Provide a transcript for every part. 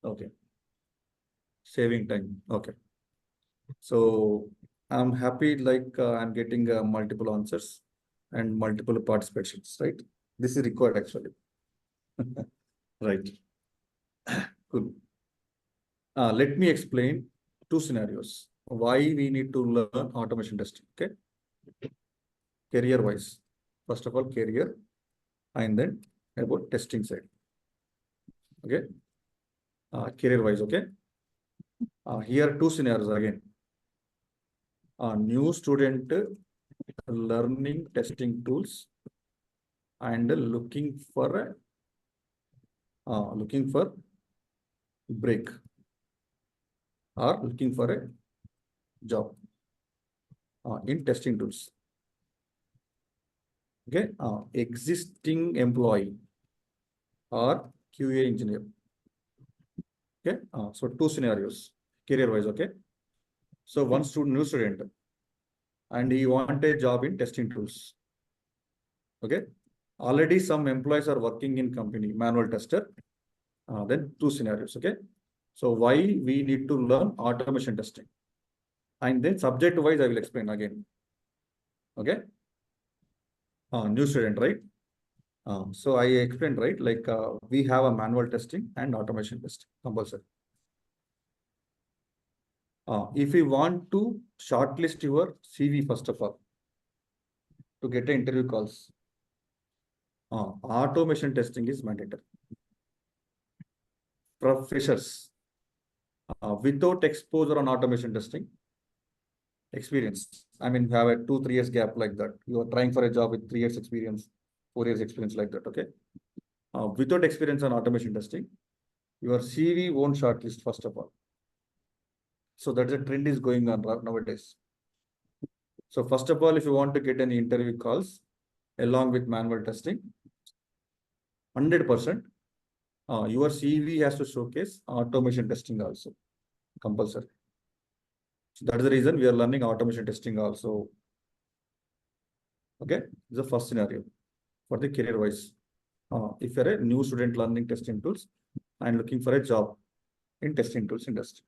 Okay. Saving time. Okay. So I'm happy I'm getting multiple answers and multiple participations, right? This is required actually. Right. Good. Let me explain two scenarios. Why we need to learn automation testing. Okay. Career wise. First of all, career, and then about testing side. Okay. Career wise. Okay. Here two scenarios again. A new student learning testing tools and looking for break or looking for a job in testing tools. Okay, existing employee or QA engineer. Okay, so two scenarios, career wise. Okay, so one new student, and he want a job in testing tools. Okay, already some employees are working in company manual tester. Then two scenarios. Okay, so why we need to learn automation testing, and then subject wise I will explain again. Okay, new student, right? So I explained, right? We have a manual testing and automation testing compulsory. If you want to shortlist your CV, first of all, to get an interview calls, automation testing is mandatory. Freshers, without exposure on automation testing, experience. I mean, you have a 2-3 years gap like that. You are trying for a job with 3 years experience, 4 years experience like that. Okay. Without experience on automation testing, your CV won't shortlist first of all. So that's a trend is going on nowadays. So first of all, if you want to get any interview calls along with manual testing, 100%, your CV has to showcase automation testing also, compulsory. So that is the reason we are learning automation testing also. Okay, this is the first scenario for the career wise. If you're a new student learning testing tools and looking for a job in testing tools industry.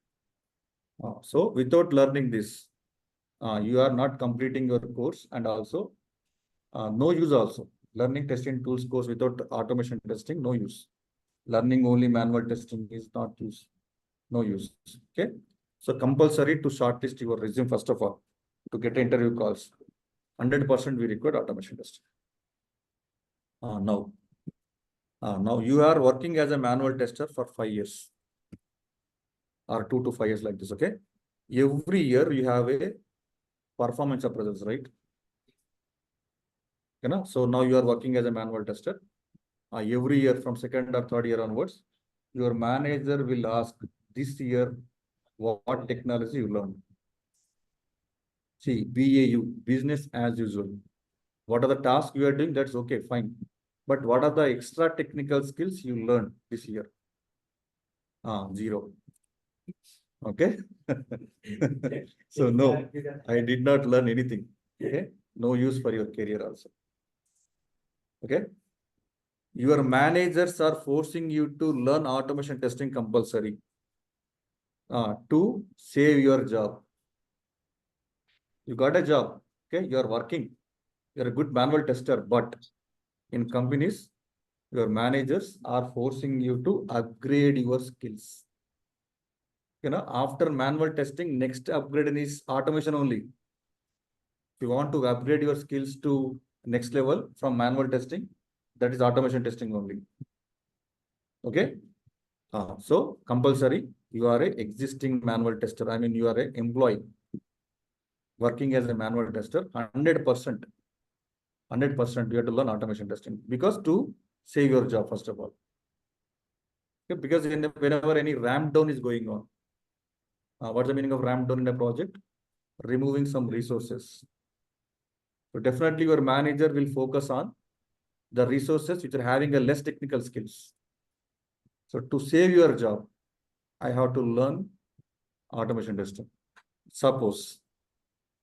So without learning this, you are not completing your course, and also no use also. Learning testing tools course without automation testing, no use. Learning only manual testing is not use, no use. Okay. So compulsory to shortlist your resume first of all to get interview calls. 100% we require automation testing. Now you are working as a manual tester for 5 years or 2 to 5 years like this. Okay. Every year you have a performance appraisals, right? You know, so now you are working as a manual tester. Every year from second or third year onwards, your manager will ask this year what technology you learned. See, BAU, business as usual. What are the tasks you are doing? That's okay, fine. But what are the extra technical skills you learned this year? Zero. Okay. So no, I did not learn anything. Okay. No use for your career also. Okay. Your managers are forcing you to learn automation testing compulsory to save your job. You got a job. Okay. You are working. You're a good manual tester, but in companies, your managers are forcing you to upgrade your skills. You know, after manual testing, next upgrade is automation only. If you want to upgrade your skills to next level from manual testing, that is automation testing only. Okay. So compulsory, you are a existing manual tester. I mean, you are an employee working as a manual tester, 100%. 100% you have to learn automation testing because to save your job, first of all. Okay, because whenever any ramp down is going on, what's the meaning of ramp down in a project? Removing some resources. So definitely your manager will focus on the resources which are having a less technical skills. So to save your job, I have to learn automation testing. Suppose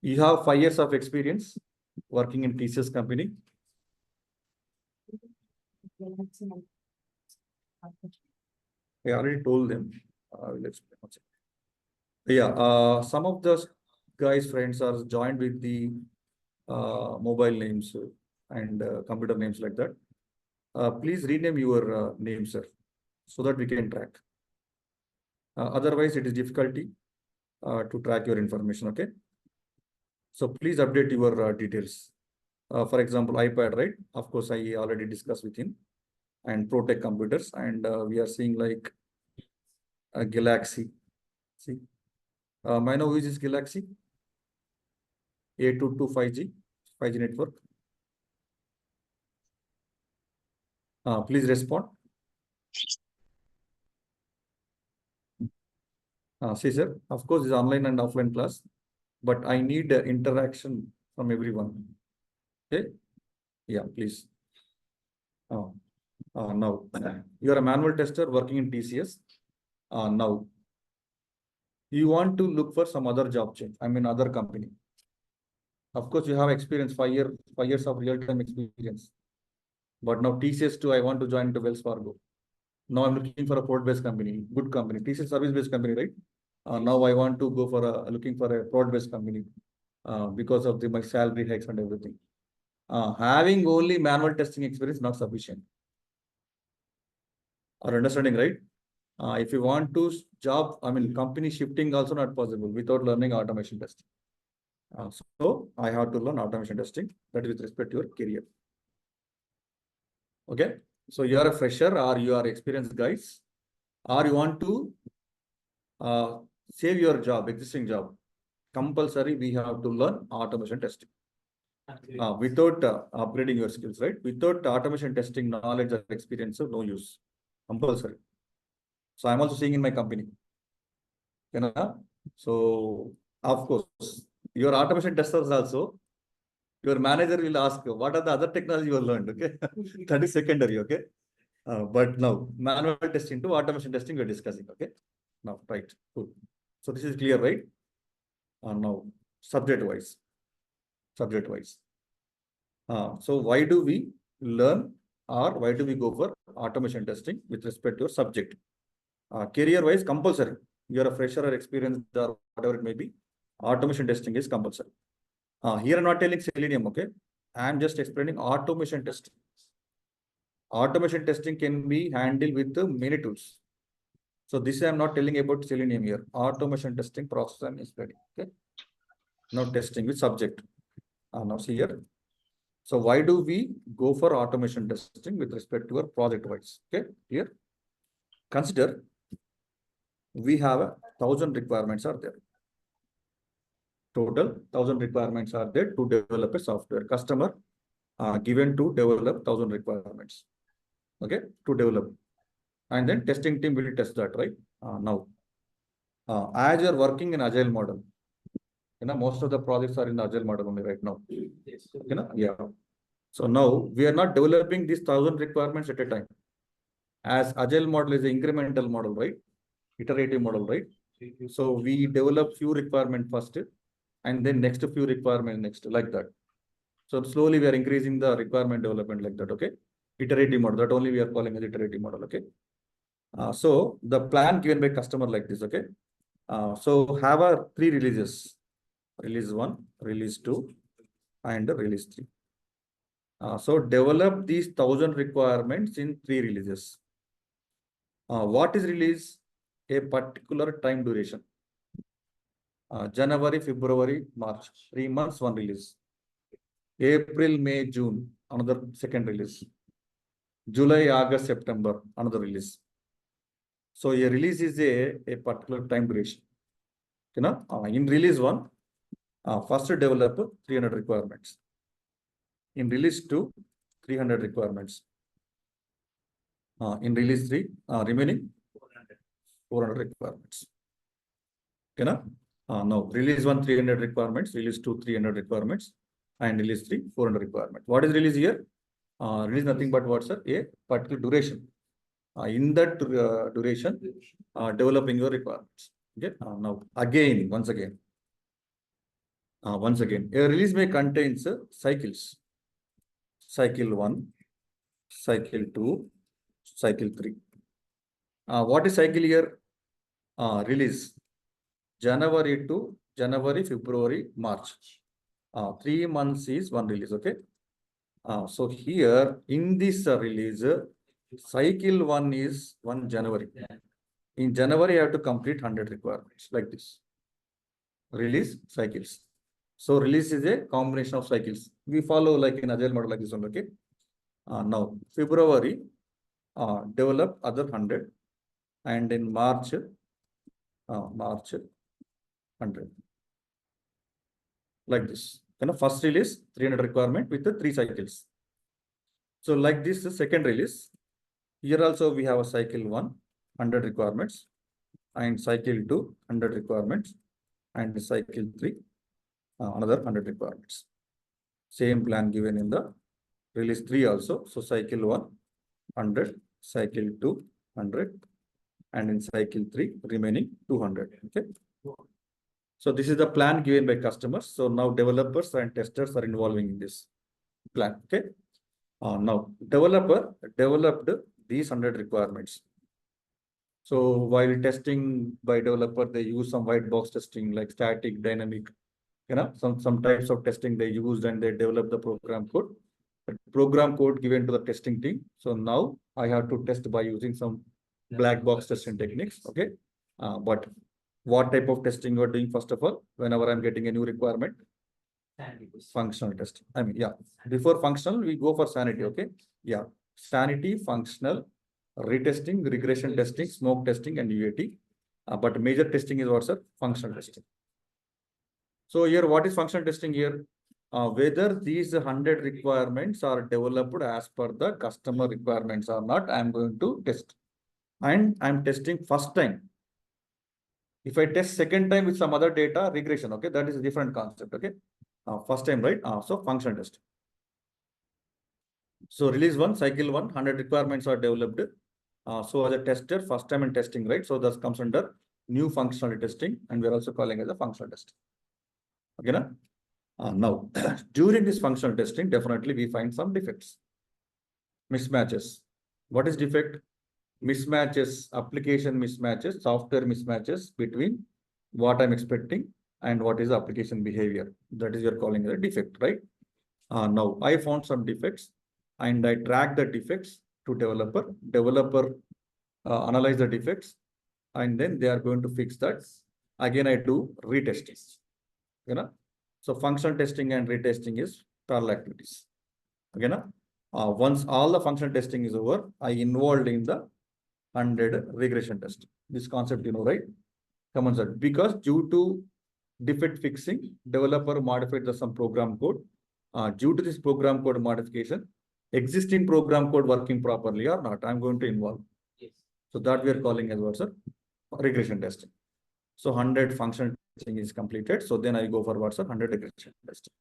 you have 5 years of experience working in TCS company. I already told them. I will explain. One second. Yeah, some of the guys' friends are joined with the mobile names and computer names like that. Please rename your name, sir, so that we can track. Otherwise, it is difficulty to track your information. Okay. So please update your details. For example, iPad, right? Of course, I already discussed with him, and ProTech computers, and we are seeing like a Galaxy. See, may I know who is this Galaxy? A22 5G network. Please respond. See, sir, of course, it's online and offline class, but I need interaction from everyone. Okay. Yeah, please. Now, you are a manual tester working in TCS. Now, you want to look for some other job change. I mean, other company. Of course, you have experience, 5 years of real-time experience. But now TCS too, I want to join to Wells Fargo. Now I'm looking for a port-based company, good company. TCS service-based company, right? Now I want to go for looking for a port-based company because of my salary hikes and everything. Having only manual testing experience not sufficient. Are understanding, right? If you want to company shifting also not possible without learning automation testing. So I have to learn automation testing. That is with respect to your career. Okay. So you are a fresher or you are experienced guys, or you want to save your job, existing job. Compulsory, we have to learn automation testing. Without upgrading your skills, right? Without automation testing knowledge or experience, no use. Compulsory. So I'm also seeing in my company. You know? So of course, your automation testers also, your manager will ask, what are the other technology you have learned? Okay. That is secondary, okay. But now manual testing to automation testing we're discussing. Okay. Now, right. Good. So this is clear, right? Now subject wise. So why do we learn or why do we go for automation testing with respect to your subject? Career wise, compulsory. You're a fresher or experienced or whatever it may be. Automation testing is compulsory. Here I'm not telling Selenium, okay? I'm just explaining automation testing. Automation testing can be handled with many tools. So this I'm not telling about Selenium here. Automation testing process I'm explaining. Okay. Now testing with subject. Now see here. So why do we go for automation testing with respect to our project wise? Okay. Here. Consider we have 1,000 requirements are there. Total 1,000 requirements are there to develop a software. Customer given to develop 1,000 requirements. Okay. To develop. And then testing team will test that, right? Now, as you're working in agile model, most of the projects are in the agile model only right now. Yes. Yeah. So now we are not developing these 1,000 requirements at a time. As agile model is an incremental model, right? Iterative model, right? So we develop few requirements first, and then next few requirement next, like that. So slowly we are increasing the requirement development like that. Okay. Iterative model, that only we are calling as iterative model. Okay. So the plan given by customer like this. Okay. So have a 3 releases. Release 1, release 2, and release 3. So develop these 1,000 requirements in 3 releases. What is release? A particular time duration. January, February, March, 3 months, 1 release. April, May, June, another second release. July, August, September, another release. So a release is a particular time duration. In release 1, first develop 300 requirements. In release 2, 300 requirements. In release 3, remaining 400 requirements. Now release 1, 300 requirements, release 2, 300 requirements, and release 3, 400 requirements. What is release here? Release nothing but what's a particular duration. In that duration, developing your requirements. Okay. Now again, once again, a release may contain cycles. Cycle 1, cycle 2, cycle 3. What is cycle year? Release January to January, February, March. 3 months is one release. Okay. So here in this release, cycle 1 is 1 January. In January, I have to complete 100 requirements like this. Release cycles. So release is a combination of cycles. We follow like in agile model like this one. Okay. Now February, develop other 100, and in March, March 100 like this. First release 300 requirement with the 3 cycles. So like this, the second release. Here also we have a cycle 1, 100 requirements, and cycle 2, 100 requirements, and cycle 3, another 100 requirements. Same plan given in the release 3 also. So cycle 1, 100, cycle 2, 100, and in cycle 3, remaining 200. Okay. So this is the plan given by customers. So now developers and testers are involving in this plan. Okay. Now developer developed these 100 requirements. So while testing by developer, they use some white box testing like static, dynamic, some types of testing they used, and they develop the program code. The program code given to the testing team. So now I have to test by using some black box testing techniques. Okay. But what type of testing you're doing? First of all, whenever I'm getting a new requirement, functional testing. Before functional, we go for sanity. Okay. Yeah. Sanity, functional, retesting, regression testing, smoke testing, and UAT. But major testing is what's functional testing. So here, what is functional testing here? Whether these 100 requirements are developed as per the customer requirements or not, I'm going to test. And I'm testing first time. If I test second time with some other data, regression. Okay, that is a different concept. Okay, first time, right? So functional testing. So release 1, cycle 1, 100 requirements are developed. So as a tester, first time in testing, right? So that comes under new functional testing, and we're also calling as a functional testing. Okay, now during this functional testing, definitely we find some defects, mismatches. What is defect? Mismatches, application mismatches, software mismatches between what I'm expecting and what is the application behavior. That is you're calling a defect, right? Now I found some defects and I track the defects to developer. Developer analyze the defects, and then they are going to fix that. Again, I do retesting. So functional testing and retesting is parallel activities. Once all the functional testing is over, I involved in the 100 regression test. This concept, right? Come on, sir. Because due to defect fixing, developer modified some program code. Due to this program code modification, existing program code working properly or not, I'm going to involve. Yes. So that we are calling as what, sir? Regression testing. So 100 functional testing is completed. So then I go for what's 100 regression testing.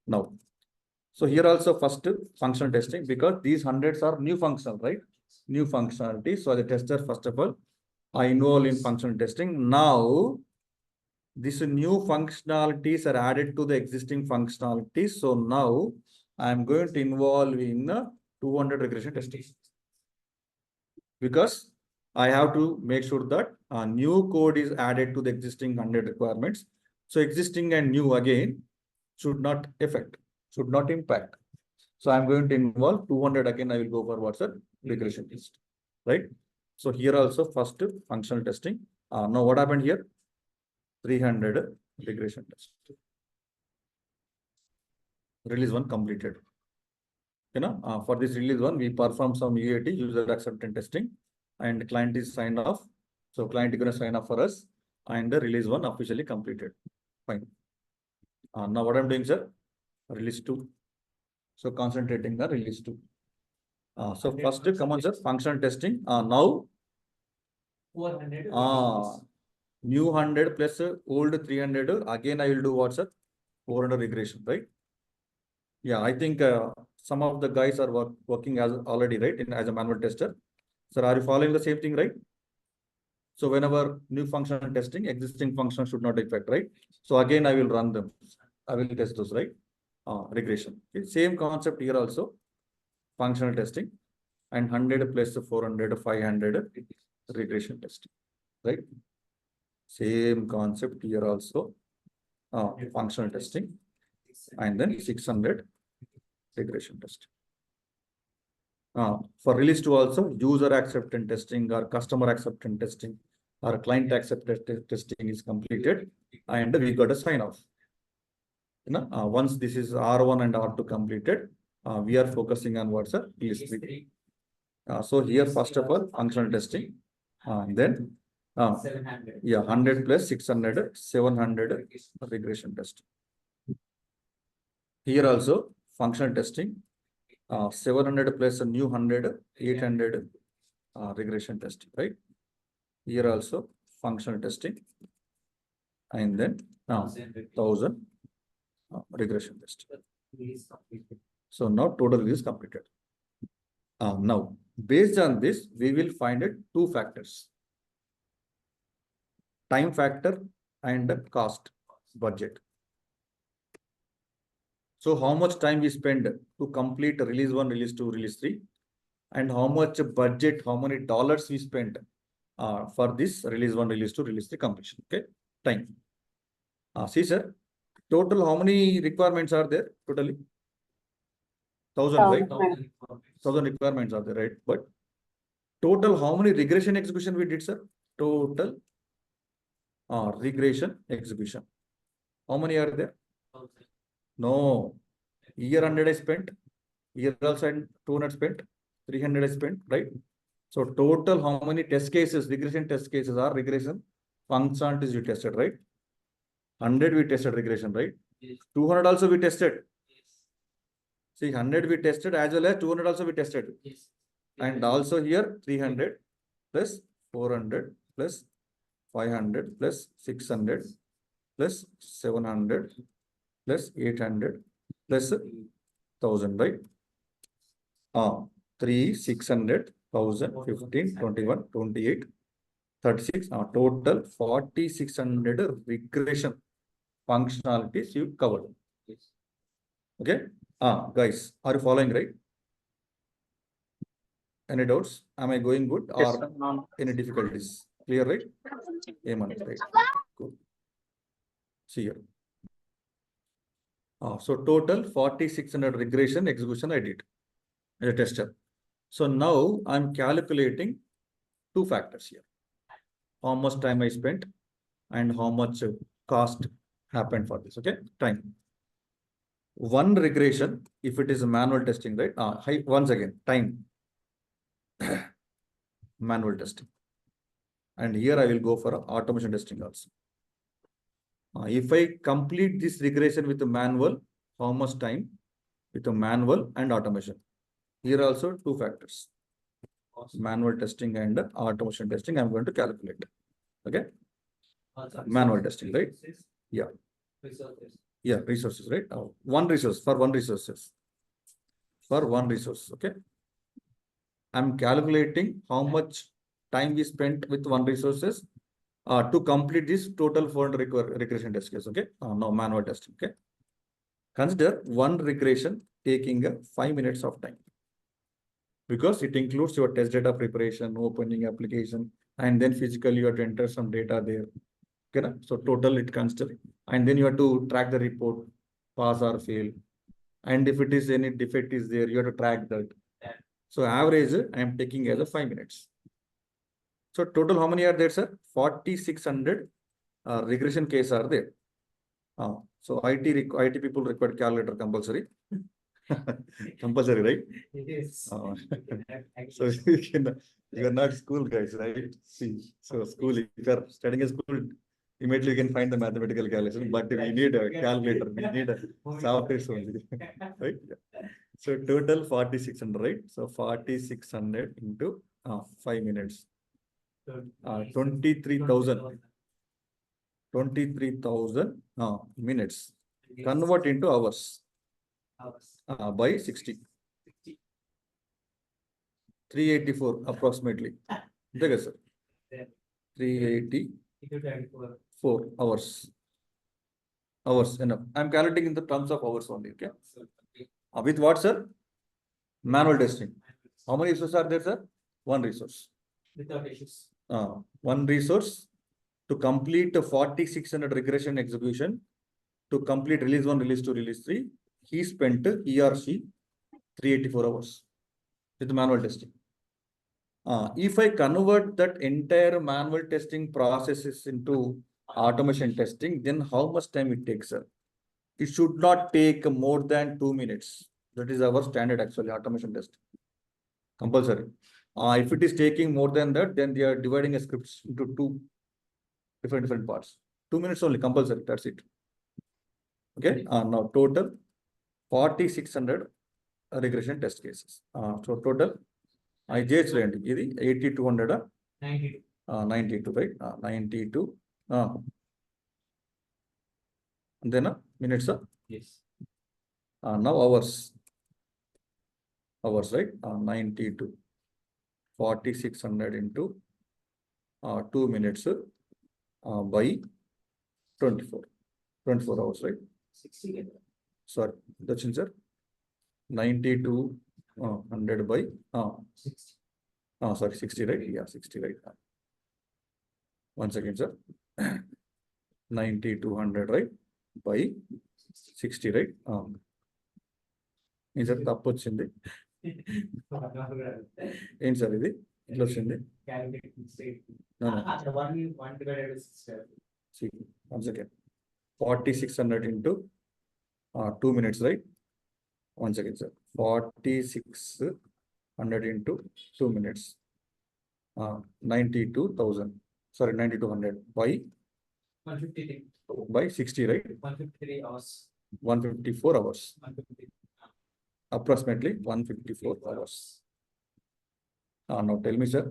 Now, so here also first functional testing, because these hundreds are new functional, right? New functionality. So as a tester, first of all, I involve in functional testing. Now, these new functionalities are added to the existing functionalities. So now I'm going to involve in 200 regression testing, because I have to make sure that new code is added to the existing 100 requirements. So existing and new again should not affect, should not impact. So I'm going to involve 200 again. I will go for what's a regression test, right? So here also first functional testing. Now what happened here? 300 regression test. Release 1 completed. For this release 1, we perform some UAT, user acceptance testing, and client is signed off. So client is going to sign off for us, and the release 1 officially completed. Fine. Now what I'm doing, sir? Release 2. So concentrating the release 2. So first come on, sir, functional testing. Now 400. New 100 plus old 300. Again, I will do what, sir? 400 regression, right? Yeah, I think some of the guys are working as already, right, as a manual tester. Sir, are you following the same thing, right? So whenever new functional testing, existing function should not affect, right? So again, I will run them. I will test those, right? Regression. Okay. Same concept here also. Functional testing, and 100 plus 400, 500. regression testing, right? Same concept here also, functional testing, and then 600 regression testing. For release 2 also, user acceptance testing or customer acceptance testing or client acceptance testing is completed, and we got a sign off. Once this is R1 and R2 completed, we are focusing on what's a release 3. So here, first of all, functional testing, then 100 plus 600, 700 regression test. Here also, functional testing, 700 plus a new 100, 800 regression testing, right? Here also, functional testing, and then 1000 regression test. So now total is completed. Now, based on this, we will find it 2 factors: time factor and cost budget. So how much time we spend to complete release 1, release 2, release 3, and how much budget, how many dollars we spend for this release 1, release 2, release 3 completion. Okay, time. See, sir, total how many requirements are there totally? 1000, right? 1000 requirements are there, right? But total how many regression execution we did, sir? Total regression execution. How many are there? No. Year 100 I spent. Year also 200 spent. 300 I spent, right? So total how many test cases, regression test cases or regression functionalities you tested, right? 100 we tested regression, right? Yes. 200 also we tested. Yes. See, 100 we tested as well as 200 also we tested. Yes. And also here 300 plus 400 plus 500 plus 600 plus 700 plus 800 plus 1000, right? 3, 600, 1000, 15, 21, 28, 36. Total 4600 regression functionalities you covered. Yes. Okay. Guys, are you following, right? Any doubts? Am I going good or yes, any difficulties? Clear, right? Right? Cool. See here. So total 4600 regression execution I did as a tester. So now I'm calculating 2 factors here: how much time I spent and how much cost happened for this. Okay, time. One regression, if it is a manual testing, right? Once again, time. Manual testing. And here I will go for automation testing also. If I complete this regression with a manual, how much time with a manual and automation? Here also 2 factors: manual testing and automation testing. I'm going to calculate. Okay. Manual testing, right? Yeah. Yeah, resources, right? One resource for one resources. For one resource, okay. I'm calculating how much time we spent with one resources to complete this total 400 regression test case, okay? No, manual testing, okay? Consider one regression taking 5 minutes of time, because it includes your test data preparation, opening application, and then physically you have to enter some data there. Okay, so total it consider, and then you have to track the report, pass or fail, and if it is any defect is there, you have to track that. So average I am taking as a 5 minutes. So total how many are there, sir? 4600 regression case are there. So IT people require calculator compulsory. Compulsory, right? Yes. So you are not school guys, right? See, so school, if you are studying a school, immediately you can find the mathematical calculation, but we need a calculator, we need a software only, right? So total 4600, right? So 4600 into 5 minutes, 23,000 minutes. Convert into hours by 60. 384 approximately. Okay, sir. 384 hours. Hours enough. I'm calculating in the terms of hours only. Okay. With what, sir? Manual testing. How many resources are there, sir? One resource. Without issues. One resource to complete a 4600 regression execution, to complete release 1, release 2, release 3, he spent, he or she, 384 hours with manual testing. If I convert that entire manual testing processes into automation testing, then how much time it takes, sir? It should not take more than 2 minutes. That is our standard actually, automation test. Compulsory. If it is taking more than that, then they are dividing a scripts into two different parts. 2 minutes only, compulsory, that's it. Okay, now total 4600 regression test cases. So total, I just learned, 8200, 92, right? 92. And then minutes, Yes. now hours, right? 92, 4600 into 2 minutes by 24 hours, right? 60. Sorry, that's in, sir. 9200 by 60. Sorry, 60, right? Yeah, 60, right? 1 second, sir. 9200, right? By 60, right? Is that తప్పు వచ్చింది? ఏంటి sir ఇది ఇట్లా వచ్చింది? No. See, once again, 4600 into 2 minutes, right? Once again, sir. 4600 into 2 minutes. 92,000. Sorry, 9200 by 153. By 60, right? 153 hours. 154 hours. 150. Approximately 154 hours. Now tell me, sir,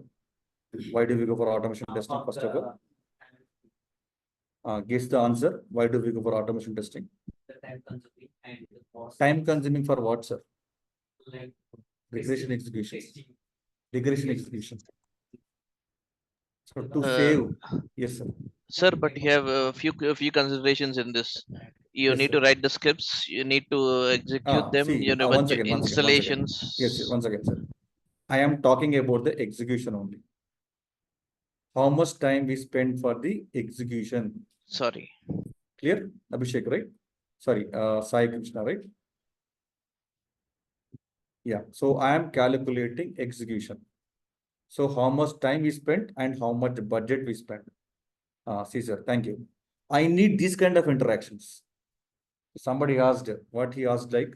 why do we go for automation testing first of all? Guess the answer. Why do we go for automation testing? The time consuming and the cost. Time consuming for what, sir? Like Regression execution. testing. Regression execution. So to Uh, save, yes, sir. Sir, but you have a few considerations in this. You Yes, need sir. to write the scripts. You need to execute them. See, You know, once again. installations. Yes, once again, sir. I am talking about the execution only. How much time we spend for the execution? Sorry. Clear, Abhishek, right? Sorry, Sai Krishna, right? Yeah. So I am calculating execution. So how much time we spent and how much budget we spent. See, sir, thank you. I need these kind of interactions. Somebody asked what he asked, like,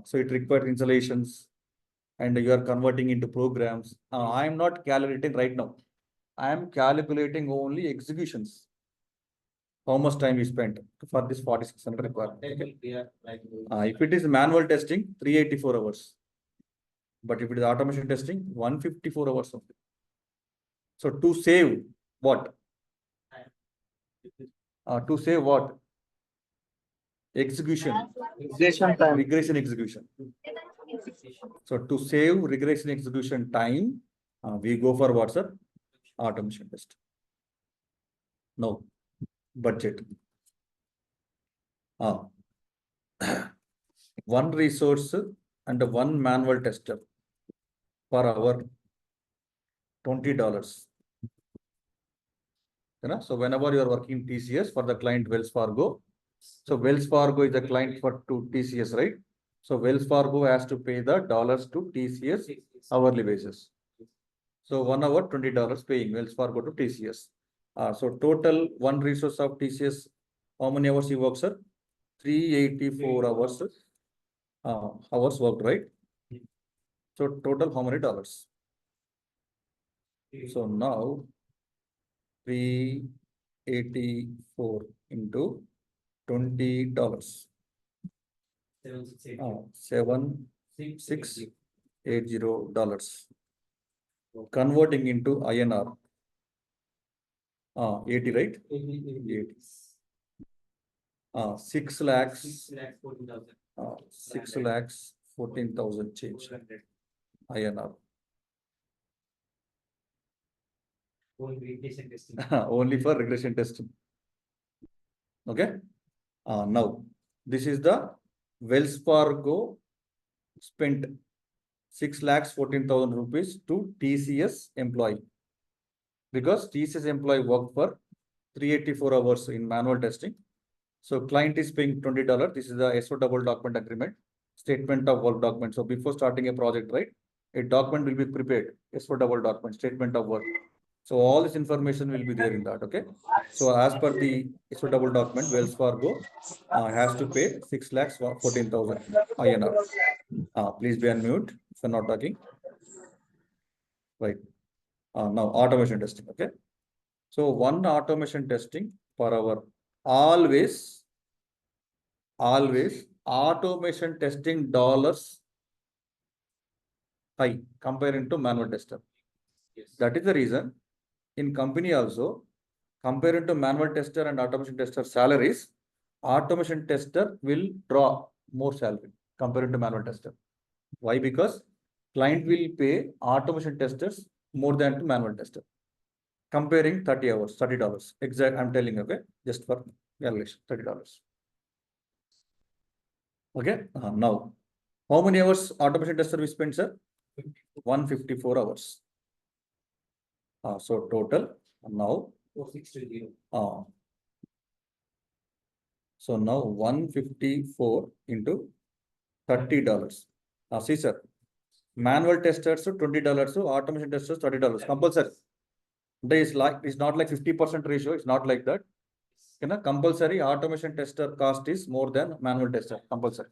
so it required installations and you are converting into programs. I am not calculating right now. I am calculating only executions. How much time we spent for this 4600 requirement. If it is manual testing, 384 hours. But if it is automation testing, 154 hours only. So to save what? To save what? Execution. Regression execution. So to save regression execution time, we go for what, sir? Automation test. No. Budget. One resource and one manual tester per hour, $20. You know, so whenever you are working TCS for the client Wells Fargo, so Wells Fargo is the client for to TCS, right? So Wells Fargo has to pay the dollars to TCS hourly basis. So 1 hour, $20 paying Wells Fargo to TCS. So total one resource of TCS, how many hours he works, sir? 384 hours. Hours worked, right? So total how many dollars? So now 384 into $20. 7680 converting into INR. 80, right? 80. 6 lakhs. 6 lakhs 14,000 change INR. Only for regression testing. Okay. Now this is the Wells Fargo spent 6 lakhs 14,000 rupees to TCS employee. because TCS employee worked for 384 hours in manual testing. So client is paying $20. This is the SO double document agreement, statement of work document. So before starting a project, right, a document will be prepared, SO double document, statement of work. So all this information will be there in that, okay? So as per the SO double document, Wells Fargo has to pay 6,14,000 INR. Please be on mute if you're not talking. Right. Now automation testing, okay? So one automation testing per hour. Always automation testing dollars high comparing to manual tester. Yes. That is the reason in company also, comparing to manual tester and automation tester salaries, automation tester will draw more salary compared to manual tester. Why? Because client will pay automation testers more than to manual tester. Comparing 30 hours, $30. Exact, I'm telling you, okay? Just for calculation, $30. Okay, now, how many hours automation tester we spent, sir? 154 hours. So total now, 4620. so now 154 into $30. See, sir, manual testers $20, so automation testers $30 compulsory. It's not like 50% ratio. It's not like that. Compulsory automation tester cost is more than manual tester compulsory.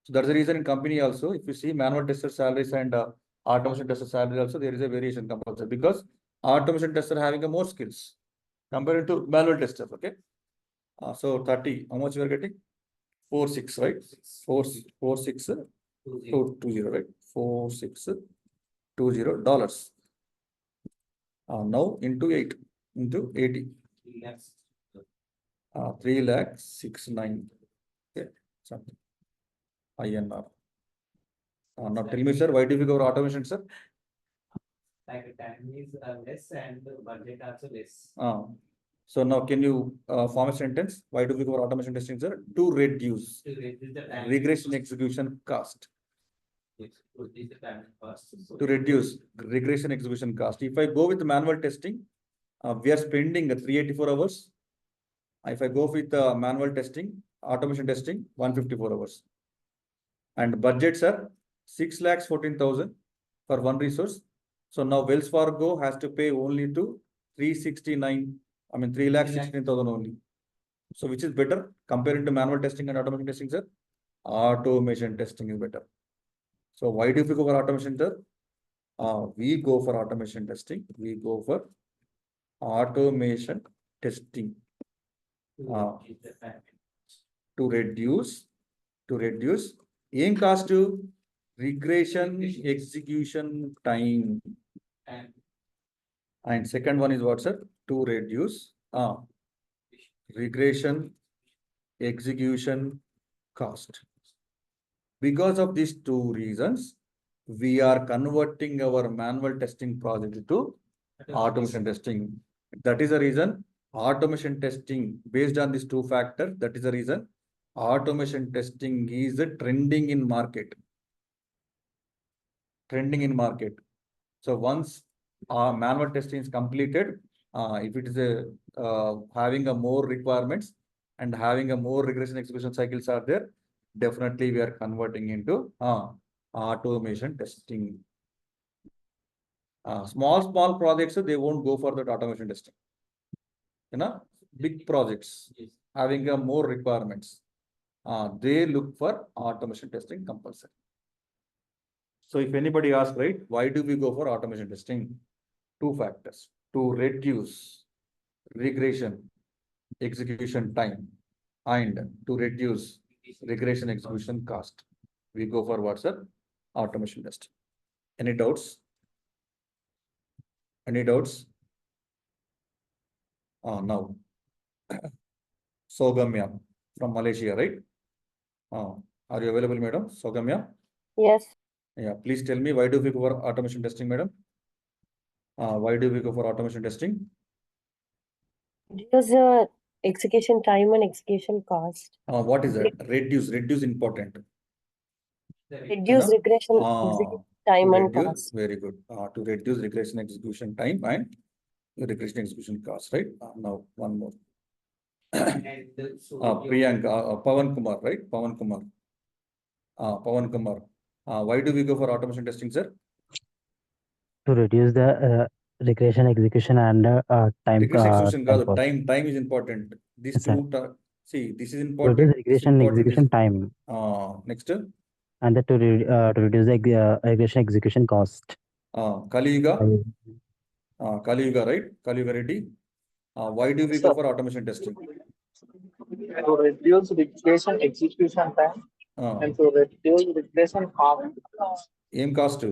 So that's the reason in company also, if you see manual tester salaries and automation tester salary also, there is a variation compulsory because automation tester having a more skills compared to manual tester. Okay. So 30, how much you are getting? 46, right? 4620, right? $4620. Now into 80. 3,69,000. Okay, something. INR. Now tell me, sir, why do we go for automation, sir? Like time is less and budget also less. So now can you form a sentence? Why do we go for automation testing, sir? To reduce To reduce the time. regression execution cost. Yes, to reduce the time cost. So To reduce regression execution cost. If I go with manual testing, we are spending 384 hours. If I go with manual testing, automation testing, 154 hours. And budgets are 6,14,000 for one resource. So now Wells Fargo has to pay only to 3,16,000 only. So which is better comparing to manual testing and automation testing, sir? Automation testing is better. So why do we go for automation, sir? We go for automation testing. We go for automation testing to reduce the time. to reduce in cost to regression execution time. And second one is what, sir? To reduce regression execution cost. Because of these two reasons, we are converting our manual testing project to automation testing. That is the reason automation testing, based on these two factors, that is the reason automation testing is trending in market. So once manual testing is completed, if it is having a more requirements and having a more regression execution cycles are there, definitely we are converting into automation testing. Small projects, they won't go for that automation testing. Big projects having a more requirements, they look for automation testing compulsory. So if anybody asks, right, why do we go for automation testing? Two factors: to reduce regression execution time and to reduce regression execution cost. We go for what, sir? Automation testing. Any doubts? Now, Sogamya from Malaysia, right? Are you available, madam? Sogamya? Yes. Yeah, please tell me, why do we go for automation testing, madam? Why do we go for automation testing? Reduce execution time and execution cost. What is that? Reduce important. Reduce regression execution time and cost. Very good. To reduce regression execution time and regression execution cost, right? Now, one more. And so you- Priyanka, Pawan Kumar, right? Pawan Kumar. Pawan Kumar. Why do we go for automation testing, sir? To reduce the regression execution and time Regression execution, time kaadu, cost. time is important. These Yes, sir. two, see, this is To important. reduce This is regression important. execution time Next, and to reduce the regression execution cost. Kaliyuga, Kaliyuga, right? Kaliyuga Reddy. Why do we go for automation testing? To reduce regression execution time and to reduce regression cost. Aim cost to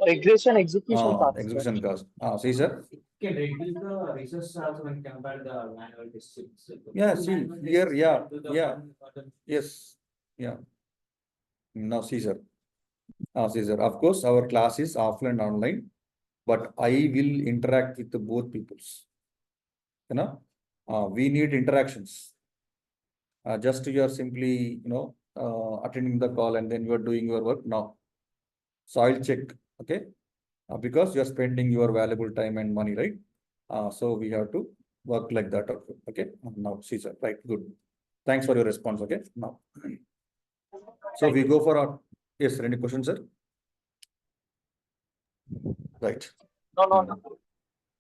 Regression execution cost. execution cost. See, sir. can reduce the resource also when compared the manual testing. So Yeah, two see, manual here, tests yeah, to the yeah. one- Yes, yeah. Now, see, sir. See, sir. Of course, our class is offline and online, but I will interact with the both peoples. You know, we need interactions. Just you are simply, attending the call and then you are doing your work. No. So I'll check, okay? Because you are spending your valuable time and money, right? So we have to work like that, okay? Now, see, sir, right, good. Thanks for your response, okay? Now, so we go for our, yes, sir, any questions, sir? Right. No.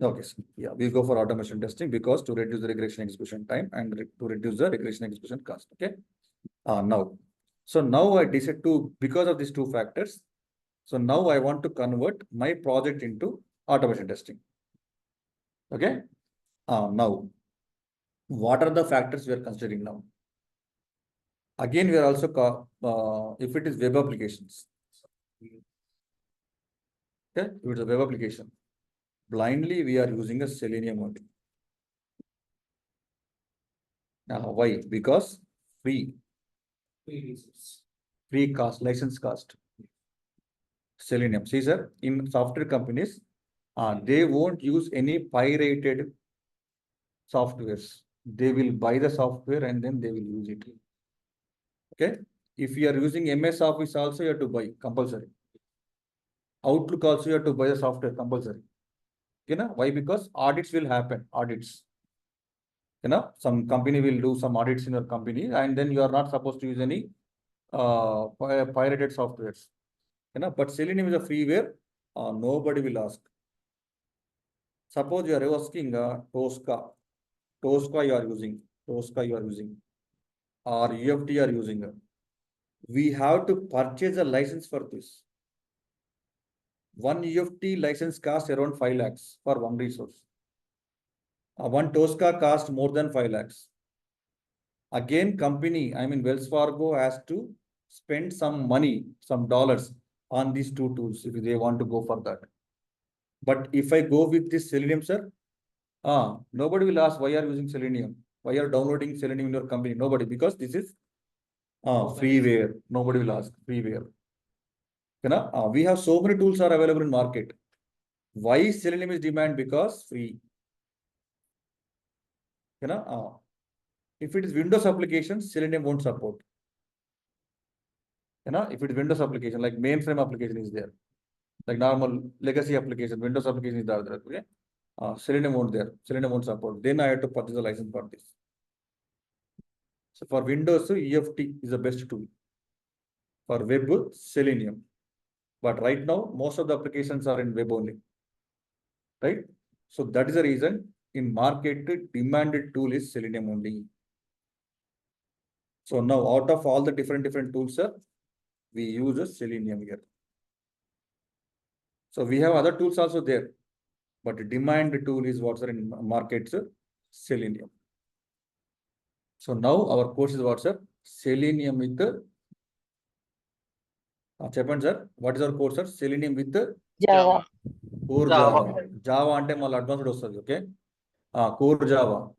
Okay, sir. Yeah, we go for automation testing because to reduce the regression execution time and to reduce the regression execution cost, okay? So now I decided to, because of these two factors, so now I want to convert my project into automation testing. Okay. Now, what are the factors we are considering now? Again, we are also, if it is web applications. Okay, if it's a web application, blindly we are using a Selenium only. Why? Because free resource. free cost, license cost. Selenium. See, sir, in software companies, they won't use any pirated softwares. They will buy the software and then they will use it. Okay. If you are using MS Office also, you have to buy compulsory. Outlook also, you have to buy the software compulsory. You know why? Because audits will happen. Audits. Some company will do some audits in your company, and then you are not supposed to use any pirated softwares. But Selenium is a freeware. Nobody will ask. Suppose you are asking Tosca. Tosca you are using. Tosca you are using. Or UFT you are using. We have to purchase a license for this. One UFT license costs around 5 lakhs for one resource. One Tosca costs more than 5 lakhs. Again, company, I mean Wells Fargo has to spend some money, some dollars on these two tools if they want to go for that. But if I go with this Selenium, sir, nobody will ask why you are using Selenium, why you are downloading Selenium in your company. Nobody, because this is freeware. Nobody will ask freeware. We have so many tools are available in market. Why Selenium is demand? Because free. If it is Windows application, Selenium won't support. If it is Windows application, like mainframe application is there, like normal legacy application, Windows application is there. Okay, Selenium won't there. Selenium won't support. Then I have to purchase a license for this. So for Windows, EFT is the best tool. For web, Selenium. But right now, most of the applications are in web only. Right? So that is the reason in market, demanded tool is Selenium only. So now out of all the different tools, sir, we use a Selenium here. So we have other tools also there, but the demand tool is what's in market, sir, Selenium. So now our course is what, sir? Selenium with the Chepan, sir. What is our course, sir? Selenium with the Java. core Java. Java ante mal advanced ostadi, okay? Core Java.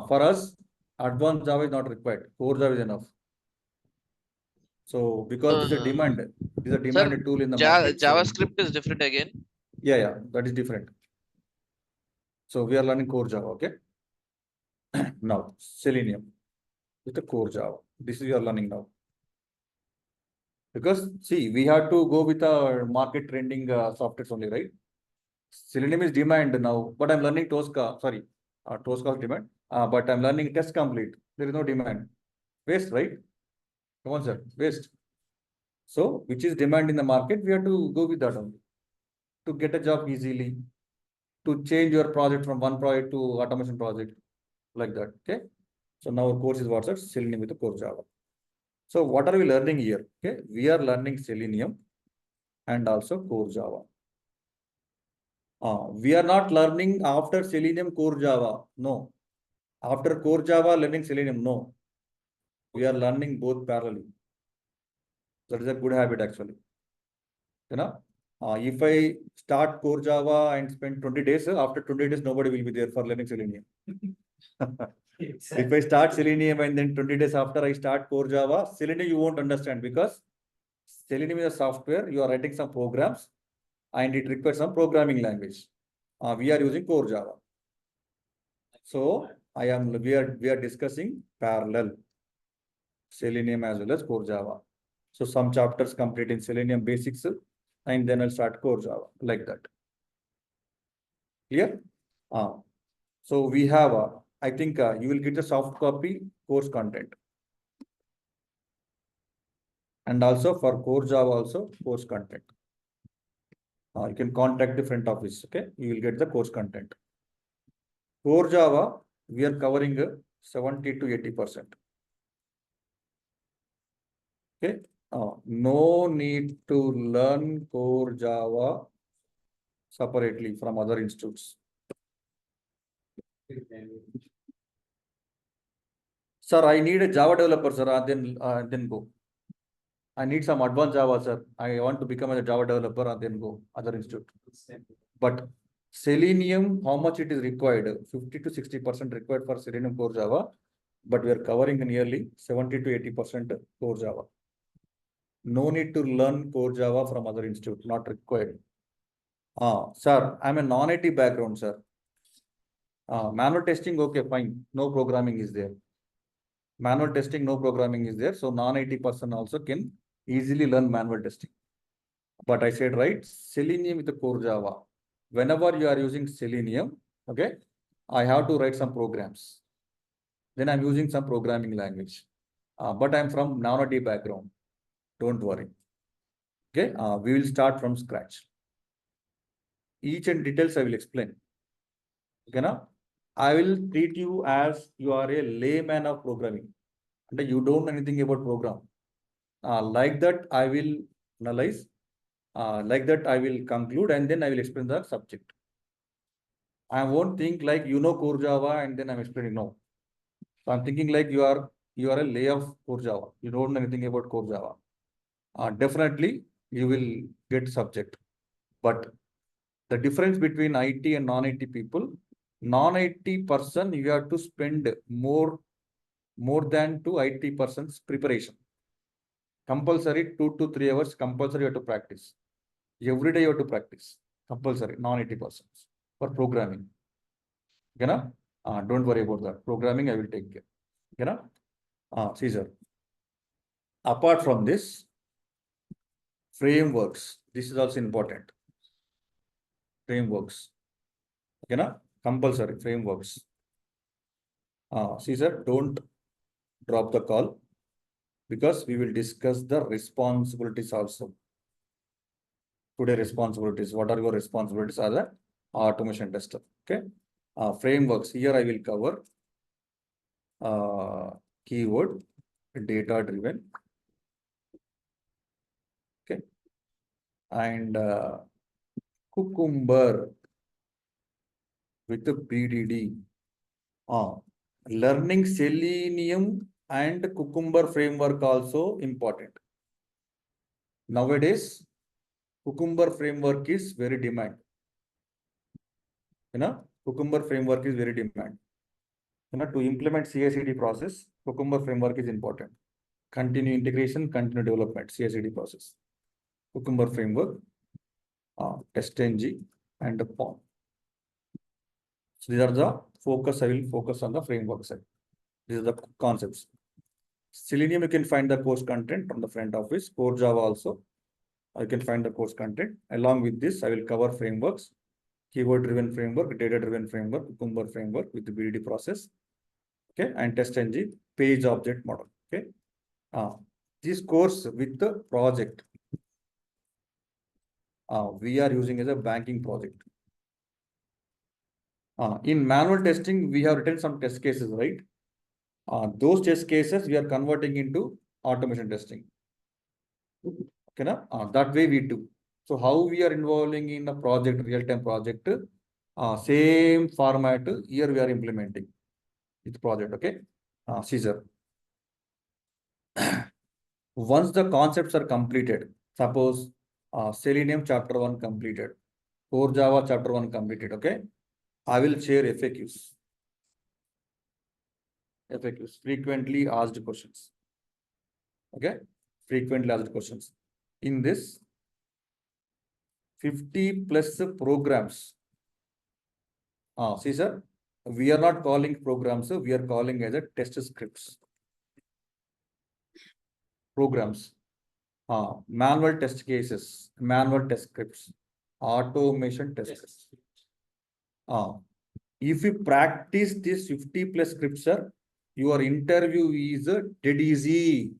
For us, advanced Java is not required. Core Java is enough. So because this is a demand, this is a demanded tool in the market. JavaScript is different again. Yeah, that is different. So we are learning core Java, okay? Now, Selenium with the core Java. This is we are learning now. Because see, we have to go with our market trending softwares only, right? Selenium is demand now, but I'm learning Tosca, sorry, Tosca is demand, but I'm learning test complete. There is no demand. Waste, right? Come on, sir, waste. So, which is demand in the market, we have to go with that only. To get a job easily, to change your project from one project to automation project, like that, okay? So now our course is what's that? Selenium with the core Java. So what are we learning here? Okay, we are learning Selenium and also core Java. We are not learning after Selenium core Java. No. After core Java, learning Selenium. No. We are learning both parallelly. That is a good habit actually. You know, if I start core Java and spend 20 days, after 20 days, nobody will be there for learning Selenium. If I start Selenium and then 20 days after I start core Java, Selenium you won't understand because Selenium is a software, you are writing some programs and it requires some programming language. We are using core Java. So we are discussing parallel Selenium as well as core Java. So some chapters complete in Selenium basics and then I'll start core Java like that. Clear? So we have, I think you will get a soft copy course content. And also for core Java also course content. You can contact the front office, okay? You will get the course content. Core Java, we are covering 70 to 80%. Okay? No need to learn core Java separately from other institutes. Sir, I need a Java developer, sir, then go. I need some advanced Java, sir. I want to become a Java developer and then go other institute. But Selenium, how much it is required? 50 to 60% required for Selenium core Java, but we are covering nearly 70 to 80% core Java. No need to learn core Java from other institute, not required. Sir, I'm a non-IT background, sir. Manual testing, okay, fine. No programming is there. Manual testing, no programming is there. So non-IT person also can easily learn manual testing. But I said, right, Selenium with the core Java. Whenever you are using Selenium, okay, I have to write some programs. Then I'm using some programming language. But I'm from non-IT background. Don't worry. Okay, we will start from scratch. Each and details I will explain. Okay, now I will treat you as you are a layman of programming. And you don't know anything about program. Like that, I will analyze. Like that, I will conclude and then I will explain the subject. I won't think like you know core Java and then I'm explaining. No. So I'm thinking like you are a lay of core Java. You don't know anything about core Java. Definitely you will get subject. But the difference between IT and non-IT people, non-IT person, you have to spend more than to IT person's preparation. Compulsory 2 to 3 hours, compulsory you have to practice. Every day you have to practice. Compulsory, non-IT persons for programming. Okay, na? Don't worry about that. Programming, I will take care. Okay, na? Caesar. Apart from this, frameworks. This is also important. Frameworks. Okay, na? Compulsory frameworks. Caesar, don't drop the call because we will discuss the responsibilities also. Today responsibilities. What are your responsibilities as an automation tester? Okay. Frameworks. Here I will cover keyword, data driven. Okay. And Cucumber with the BDD. Learning Selenium and Cucumber framework also important. Nowadays, Cucumber framework is very demand. Cucumber framework is very demand. To implement CI/CD process, Cucumber framework is important. Continue integration, continue development, CI/CD process. Cucumber framework, TestNG, and POM. So these are the focus. I will focus on the framework side. These are the concepts. Selenium, you can find the course content from the front office. Core Java also, you can find the course content. Along with this, I will cover frameworks, keyword-driven framework, data-driven framework, Cucumber framework with the BDD process. Okay, and test ng page object model. Okay, this course with the project we are using as a banking project. In manual testing, we have written some test cases, right? Those test cases we are converting into automation testing. Okay, that way we do. So how we are involving in a project, real-time project, same format here we are implementing with project. Okay, Caesar. Once the concepts are completed, suppose Selenium chapter 1 completed, Core Java chapter 1 completed. Okay, I will share FAQs. FAQs, frequently asked questions. Okay, frequently asked questions. In this, 50 plus programs. See, sir, we are not calling programs, we are calling as a test scripts. Programs, manual test cases, manual test scripts, automation test scripts. If you practice this 50 plus scripts, sir, your interview is dead easy.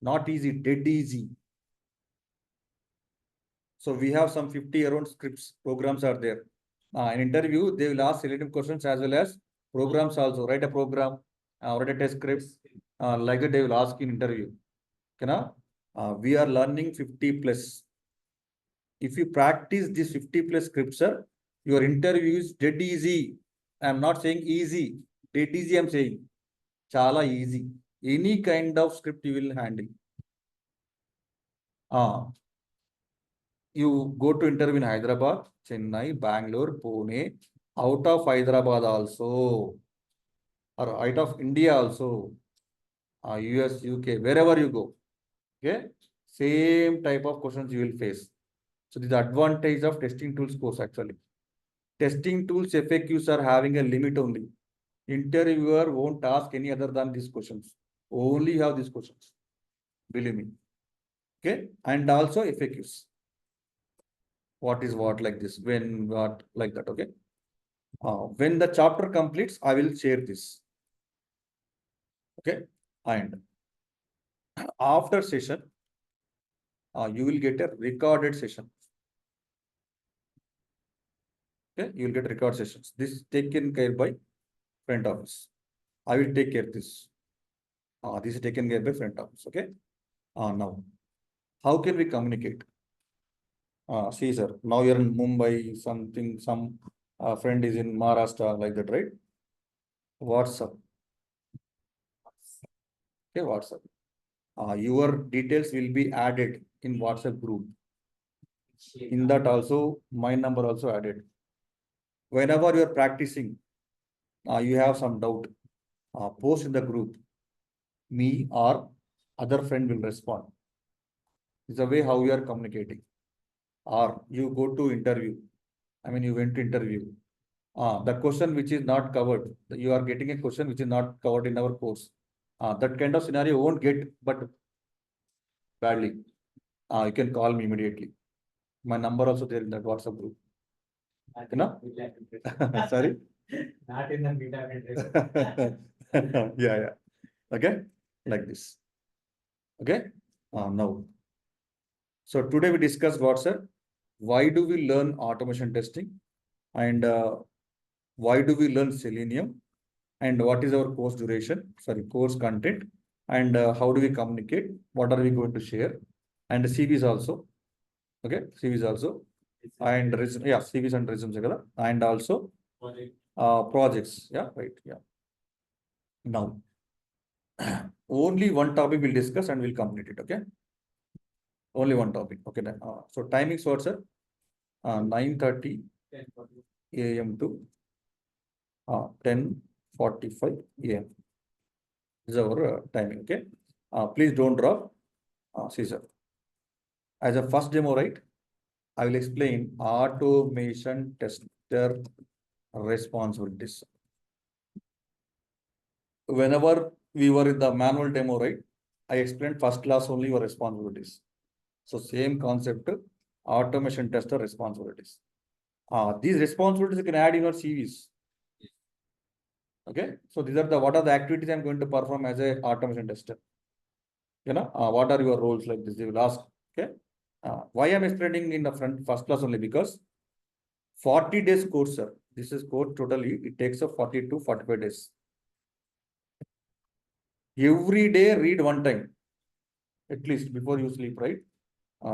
Not easy, dead easy. So we have some 50 around scripts, programs are there. In interview, they will ask Selenium questions as well as programs also. Write a program, write a test scripts, like that they will ask in interview. Okay, we are learning 50 plus. If you practice this 50 plus scripts, sir, your interview is dead easy. I am not saying easy, dead easy I am saying. Chala easy. Any kind of script you will handle. You go to interview in Hyderabad, Chennai, Bangalore, Pune, out of Hyderabad also, or out of India also, US, UK, wherever you go. Okay, same type of questions you will face. So this is the advantage of testing tools course actually. Testing tools FAQs are having a limit only. Interviewer won't ask any other than these questions. Only have these questions. Believe me. Okay, and also FAQs. What is what like this, when, what, like that. Okay. When the chapter completes, I will share this. Okay. And after session, you will get a recorded session. Okay. You will get record sessions. This is taken care by front office. I will take care of this. This is taken care by front office. Okay. Now, how can we communicate? See, sir, now you're in Mumbai, something, some friend is in Maharashtra, like that, right? WhatsApp. Okay, WhatsApp. Your details will be added in WhatsApp group. In that also, my number also added. Whenever you are practicing, you have some doubt, post in the group. Me or other friend will respond. It's the way how we are communicating. Or you go to interview. I mean, you went to interview. The question which is not covered, you are getting a question which is not covered in our course. That kind of scenario won't get, but badly. You can call me immediately. My number also there in that WhatsApp group. Sorry? Not in the beta address. Yeah. Okay, like this. Okay. Now. So today we discussed what, sir? Why do we learn automation testing? And why do we learn Selenium? And what is our course duration? Sorry, course content. And how do we communicate? What are we going to share? And CVs also. Okay, CVs also. And yeah, CVs and resumes. And also projects. Yeah, right. Yeah. Now, only one topic we'll discuss and we'll complete it. Okay. Only one topic. Okay. Then. So timings what, sir? 9:30 a.m. to 10:45 a.m. is our timing. Okay. Please don't drop. See, sir. As a first demo, right? I will explain automation tester responsibilities. Whenever we were in the manual demo, right? I explained first class only your responsibilities. So same concept, automation tester responsibilities. These responsibilities you can add in your CVs. Okay, so these are the what are the activities I'm going to perform as a automation tester. What are your roles like this? They will ask. Okay, why I'm explaining in the first class only because 40 days course, sir. This is course totally. It takes a 40 to 45 days. Every day read one time, at least before you sleep, right?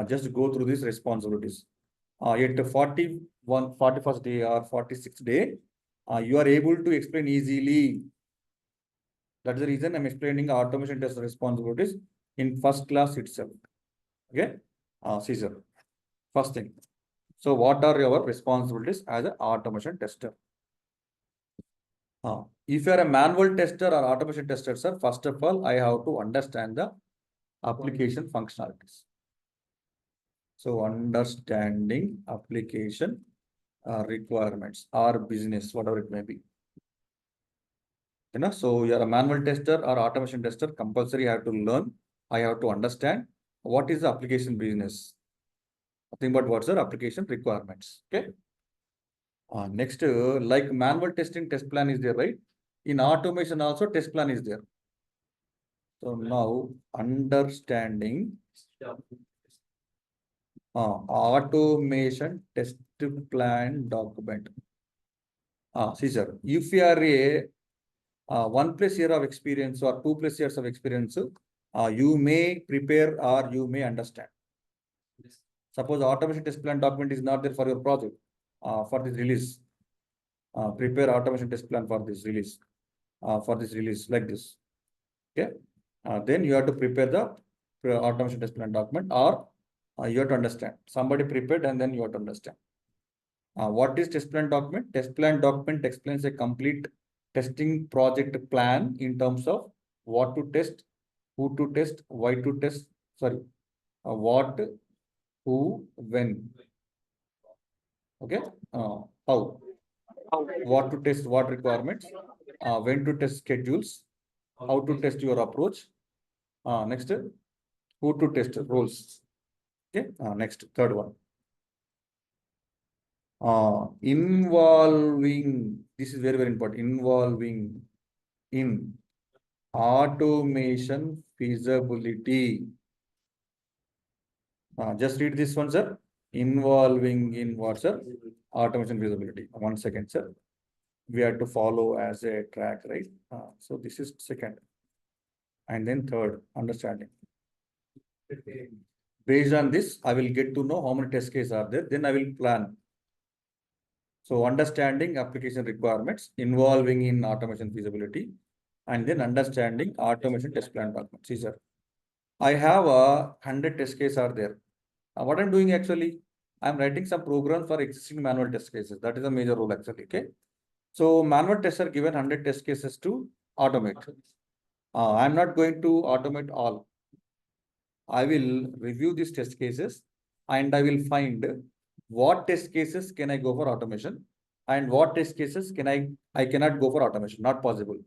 Just go through these responsibilities. At the 41st day or 46th day, you are able to explain easily. That's the reason I'm explaining automation test responsibilities in first class itself. Okay, Caesar. First thing. So what are your responsibilities as an automation tester? If you are a manual tester or automation tester, sir, first of all, I have to understand the application functionalities. So understanding application requirements or business, whatever it may be. So you're a manual tester or automation tester, compulsory I have to learn. I have to understand what is the application business. Nothing but what's the application requirements. Okay. Next, like manual testing, test plan is there, right? In automation also test plan is there. So now understanding automation test plan document. See sir, if you are a 1+ year of experience or 2+ years of experience, you may prepare or you may understand. Suppose automation test plan document is not there for your project, for this release. Prepare automation test plan for this release, like this. Okay. Then you have to prepare the automation test plan document, or you have to understand. Somebody prepared and then you have to understand. What is test plan document? Test plan document explains a complete testing project plan in terms of what to test, who to test, why to test, what, who, when. Okay, how, what to test, what requirements, when to test schedules, how to test your approach. Next, who to test roles. Okay, next, third one. Involving, this is very, very important, involving in automation feasibility. Just read this one, sir. Involving in what, sir? Automation feasibility. 1 second, sir. We have to follow as a track, right? So this is second. And then third, understanding. Based on this, I will get to know how many test cases are there. Then I will plan. So understanding application requirements, involving in automation feasibility, and then understanding automation test plan document. See, sir, I have 100 test cases are there. What I'm doing actually, I'm writing some programs for existing manual test cases. That is a major role actually. Okay. So manual tests are given 100 test cases to automate. I'm not going to automate all. I will review these test cases and I will find what test cases can I go for automation and what test cases I cannot go for automation. Not possible.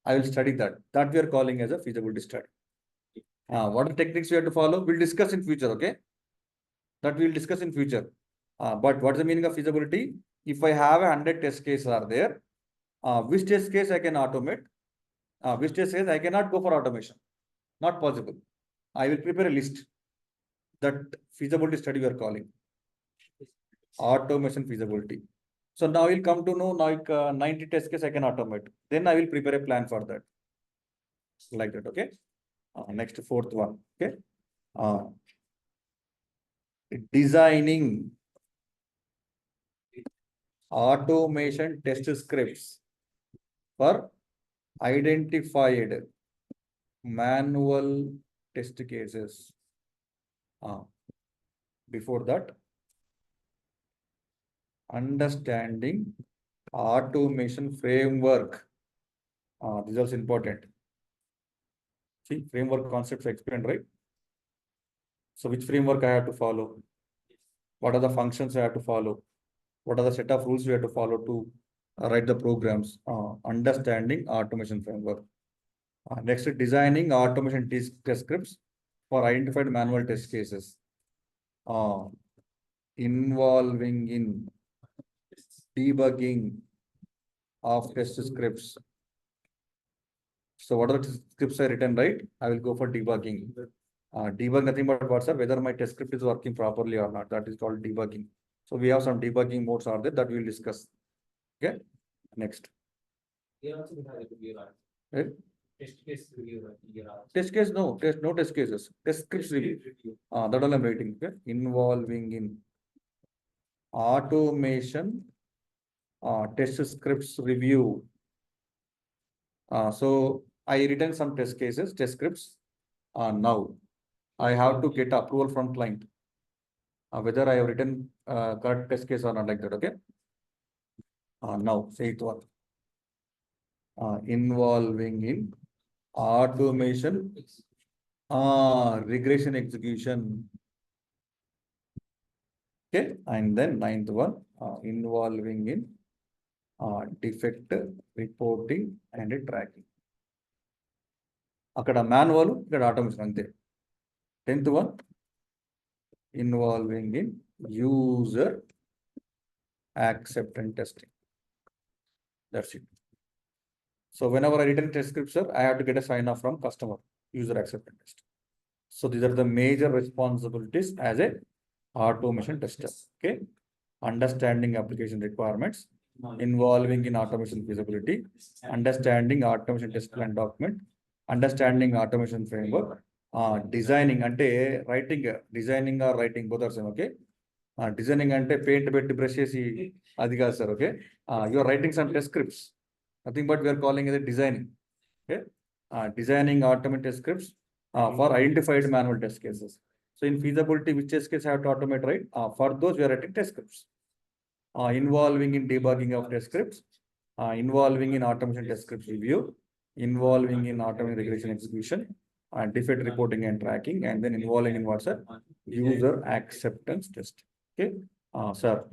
I will study that. That we are calling as a feasibility study. What are techniques we have to follow? We'll discuss in future. Okay. That we'll discuss in future. But what's the meaning of feasibility? If I have 100 test cases are there, which test case I can automate? Which test case I cannot go for automation? Not possible. I will prepare a list. That feasibility study we are calling automation feasibility. So now you'll come to know like 90 test case I can automate. Then I will prepare a plan for that. Like that. Okay. Next, fourth one. Okay. Designing automation test scripts for identified manual test cases. Before that, understanding automation framework. This is also important. See, framework concepts explained, right? So which framework I have to follow? What are the functions I have to follow? What are the set of rules we have to follow to write the programs? Understanding automation framework. Next, designing automation test scripts for identified manual test cases. Involving in debugging of test scripts. So what are the scripts I written, right? I will go for debugging. Debug nothing but what, sir? Whether my test script is working properly or not. That is called debugging. So we have some debugging modes are there that we will discuss. Okay. Next. Here also we have a review, right? Right? Test case review, right? Here also. Test case, no test cases. Test scripts review. That all I'm writing. Okay. Involving in automation, test scripts review. So I written some test cases, test scripts. Now I have to get approval from client. Whether I have written correct test case or not, like that. Okay. Now say it one. Involving in automation, regression execution. Okay, and then ninth one, involving in defect reporting and tracking. Akada manual, ikkada automation ante. 10th one, involving in user acceptance testing. That's it. So whenever I written test script, sir, I have to get a sign off from customer, user acceptance test. So these are the major responsibilities as a automation tester. Okay. Understanding application requirements, involving in automation feasibility, understanding automation test plan document, understanding automation framework, designing ante designing or writing both are same. Okay. Designing ante paint betti brush chesi adi kaadu sir. Okay. You are writing some test scripts. Nothing but we are calling it designing. Okay. Designing automation test scripts for identified manual test cases. So in feasibility, which test case I have to automate, right? For those we are writing test scripts. Involving in debugging of test scripts, involving in automation test scripts review, involving in automation regression execution, defect reporting and tracking, and then involving in what's that? User acceptance test. Okay. Sir,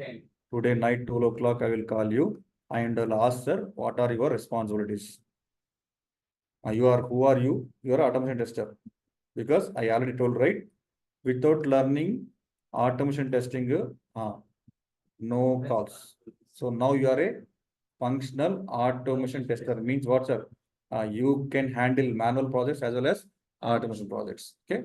today night 12 o'clock I will call you and I'll ask, sir, what are your responsibilities? Who are you? You are automation tester. Because I already told, right? Without learning automation testing, no calls. So now you are a functional automation tester. Means what, sir? You can handle manual projects as well as automation projects. Okay.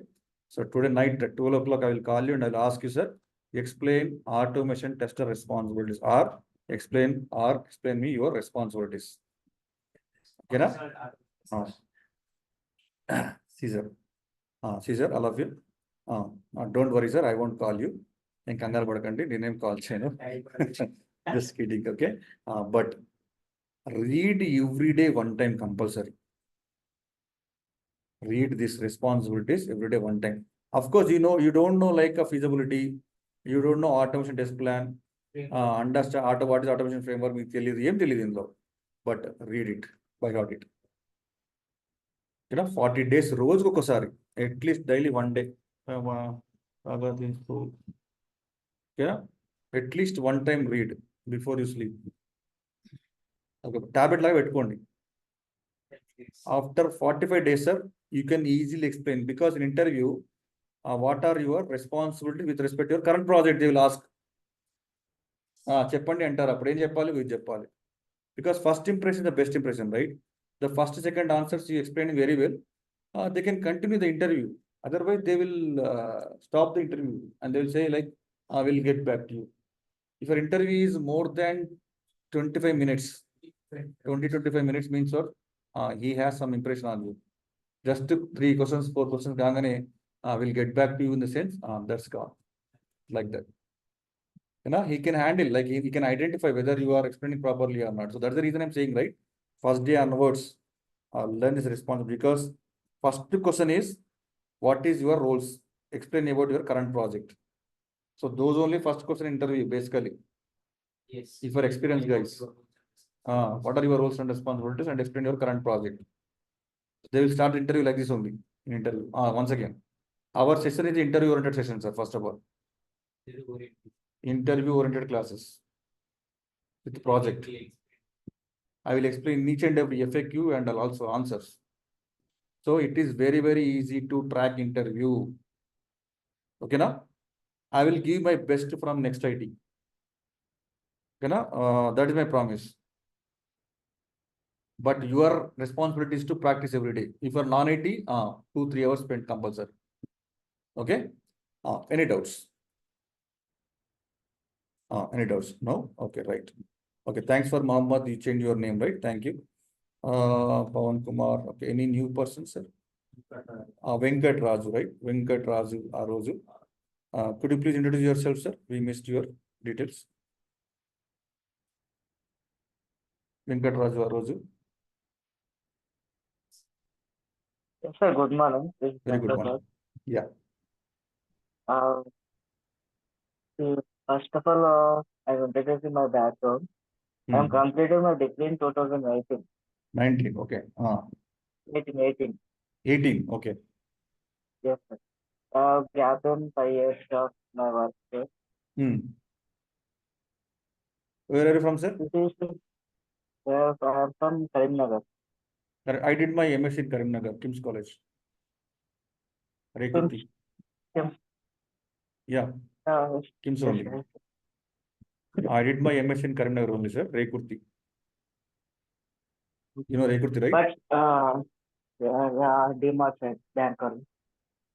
So today night at 12 o'clock, I will call you and I'll ask you, sir, explain automation tester responsibilities or explain me your responsibilities. Okay. Caesar. Caesar, all of you. Don't worry, sir. I won't call you. In Kangar Badakandi, the name call channel. Just kidding, okay? But read every day one time compulsory. Read these responsibilities every day one time. Of course, you don't know like a feasibility, you don't know automation test plan, understand what is automation framework, but read it, by heart it. 40 days, rose ko kosari, at least daily one day. Yeah, at least one time read before you sleep. Okay, tablet live etkondi. After 45 days, sir, you can easily explain because in interview, what are your responsibilities with respect to your current project? They will ask. Cheppandi antaru appudu em cheppali veedu cheppali. Because first impression is the best impression, right? The first second answers you explain very well. They can continue the interview. Otherwise, they will stop the interview and they will say like, I will get back to you. If your interview is more than 25 minutes, 20-25 minutes means what? He has some impression on you. Just 3 questions, 4 questions, will get back to you in the sense, that's gone. Like that. He can handle, like he can identify whether you are explaining properly or not. So that's the reason I'm saying, right? First day onwards, learn this response because first question is, what is your roles? Explain about your current project. So those only first question interview, basically. Yes. If you're experienced guys, what are your roles and responsibilities and explain your current project. They will start interview like this only. In interview. Once again, our session is interview oriented session, sir. First of all, interview oriented classes with project. I will explain each and every FAQ and also answers. So it is very, very easy to track interview. Okay, now I will give my best from next IT. That is my promise. But your responsibility is to practice every day. If you're non-IT, 2-3 hours spent compulsory. Okay. Any doubts? Any doubts? No? Okay, right. Okay, thanks for Mohammed. You changed your name, right? Thank you. Pawan Kumar. Okay, any new person, sir? Venkat Raju, right? Venkat Raju Aroju. Could you please introduce yourself, sir? We missed your details. Venkat Raju Aroju. Yes, sir. Good morning. This is Very good Venkat morning. Raj. Yeah. First of all, I will introduce my background. I am completed my degree in 2018. 19, okay. 18. 18, okay. Yes, sir. Gap in 5 years of my work day. Where are you from, sir? This is where I am from Karimnagar. I did my MSc in Karimnagar, King's College. Rekurti. Kims. Yeah, King's Yes, only. sir. I did my MSc in Karimnagar only, sir. Rekurti. You know Rekurti, right? But demarcated banker.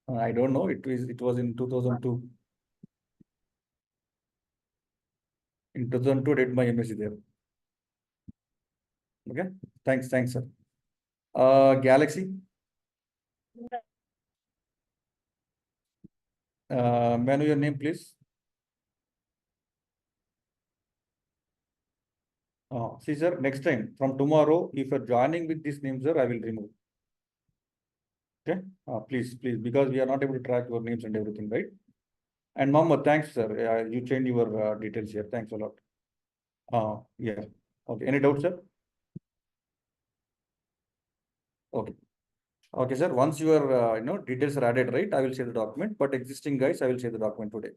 I don't know. It was in 2002. In 2002, I did my MSc there. Okay. Thanks, sir. Galaxy. May I know your name, please? See, sir, next time from tomorrow, if you're joining with this name, sir, I will remove. Okay. Please, because we are not able to track your names and everything, right? And Mohammed, thanks, sir. You changed your details here. Thanks a lot. Yeah. Okay. Any doubts, sir? Okay. Okay, sir. Once your details are added, right, I will share the document. But existing guys, I will share the document today.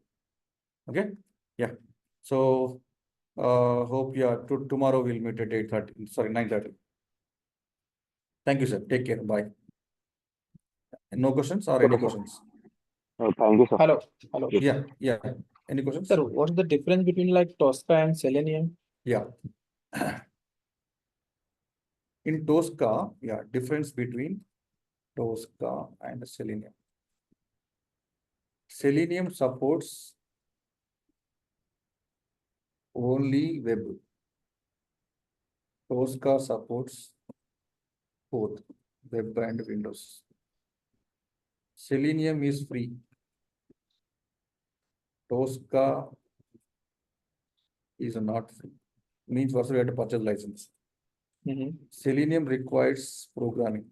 Okay. Yeah. So hope tomorrow we'll meet at 8:30. Sorry, 9:30. Thank you, sir. Take care. Bye. No questions or any questions? Thank you, sir. Hello. Yeah. Any questions? Sir, what's the difference between like Tosca and Selenium? Yeah. In Tosca, difference between Tosca and Selenium. Selenium supports only web. Tosca supports both web and Windows. Selenium is free. Tosca is not free. Means first we have to purchase license. Selenium requires programming.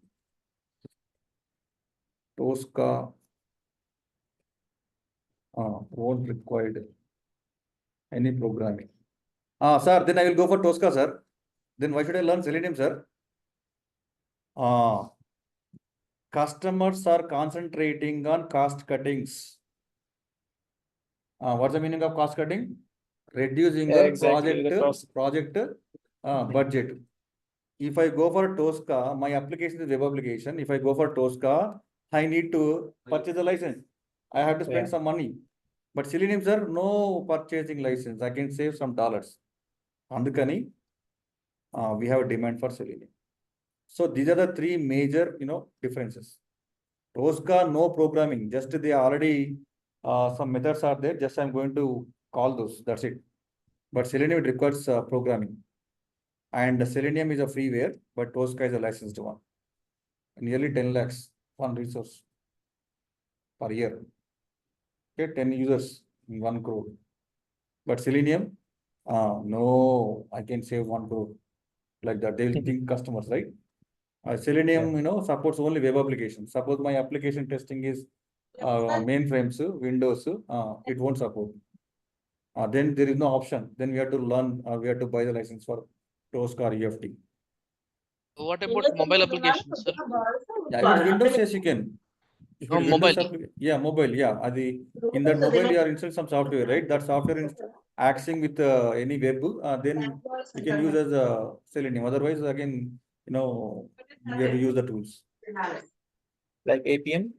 Tosca won't require any programming. Sir, then I will go for Tosca, sir. Then why should I learn Selenium, sir? Customers are concentrating on cost cuttings. What's the meaning of cost cutting? Reducing the project budget. If I go for Tosca, my application is web application. If I go for Tosca, I need to purchase a license. I have to spend some money. But Selenium, sir, no purchasing license. I can save some dollars. Andukani, we have a demand for Selenium. So these are the three major, differences. Tosca, no programming. Just they already some methods are there. Just I'm going to call those. That's it. But Selenium it requires programming. And Selenium is a freeware, but Tosca is a licensed one. Nearly 10 lakhs one resource per year. Okay, 10 users, 1 crore. But Selenium, no, I can save 1 crore. Like that, they will think customers, right? Selenium, supports only web applications. Suppose my application testing is mainframes, Windows, it won't support. Then there is no option. Then we have to learn, we have to buy the license for Tosca or EFT. What about mobile applications, sir? Yeah, with Windows, yes, you can. If Oh, it's mobile. Windows mobile, yeah. In that mobile, you are installing some software, right? That software is acting with any web, then you can use as a Selenium. Otherwise, again, we have to use the tools. Like APM?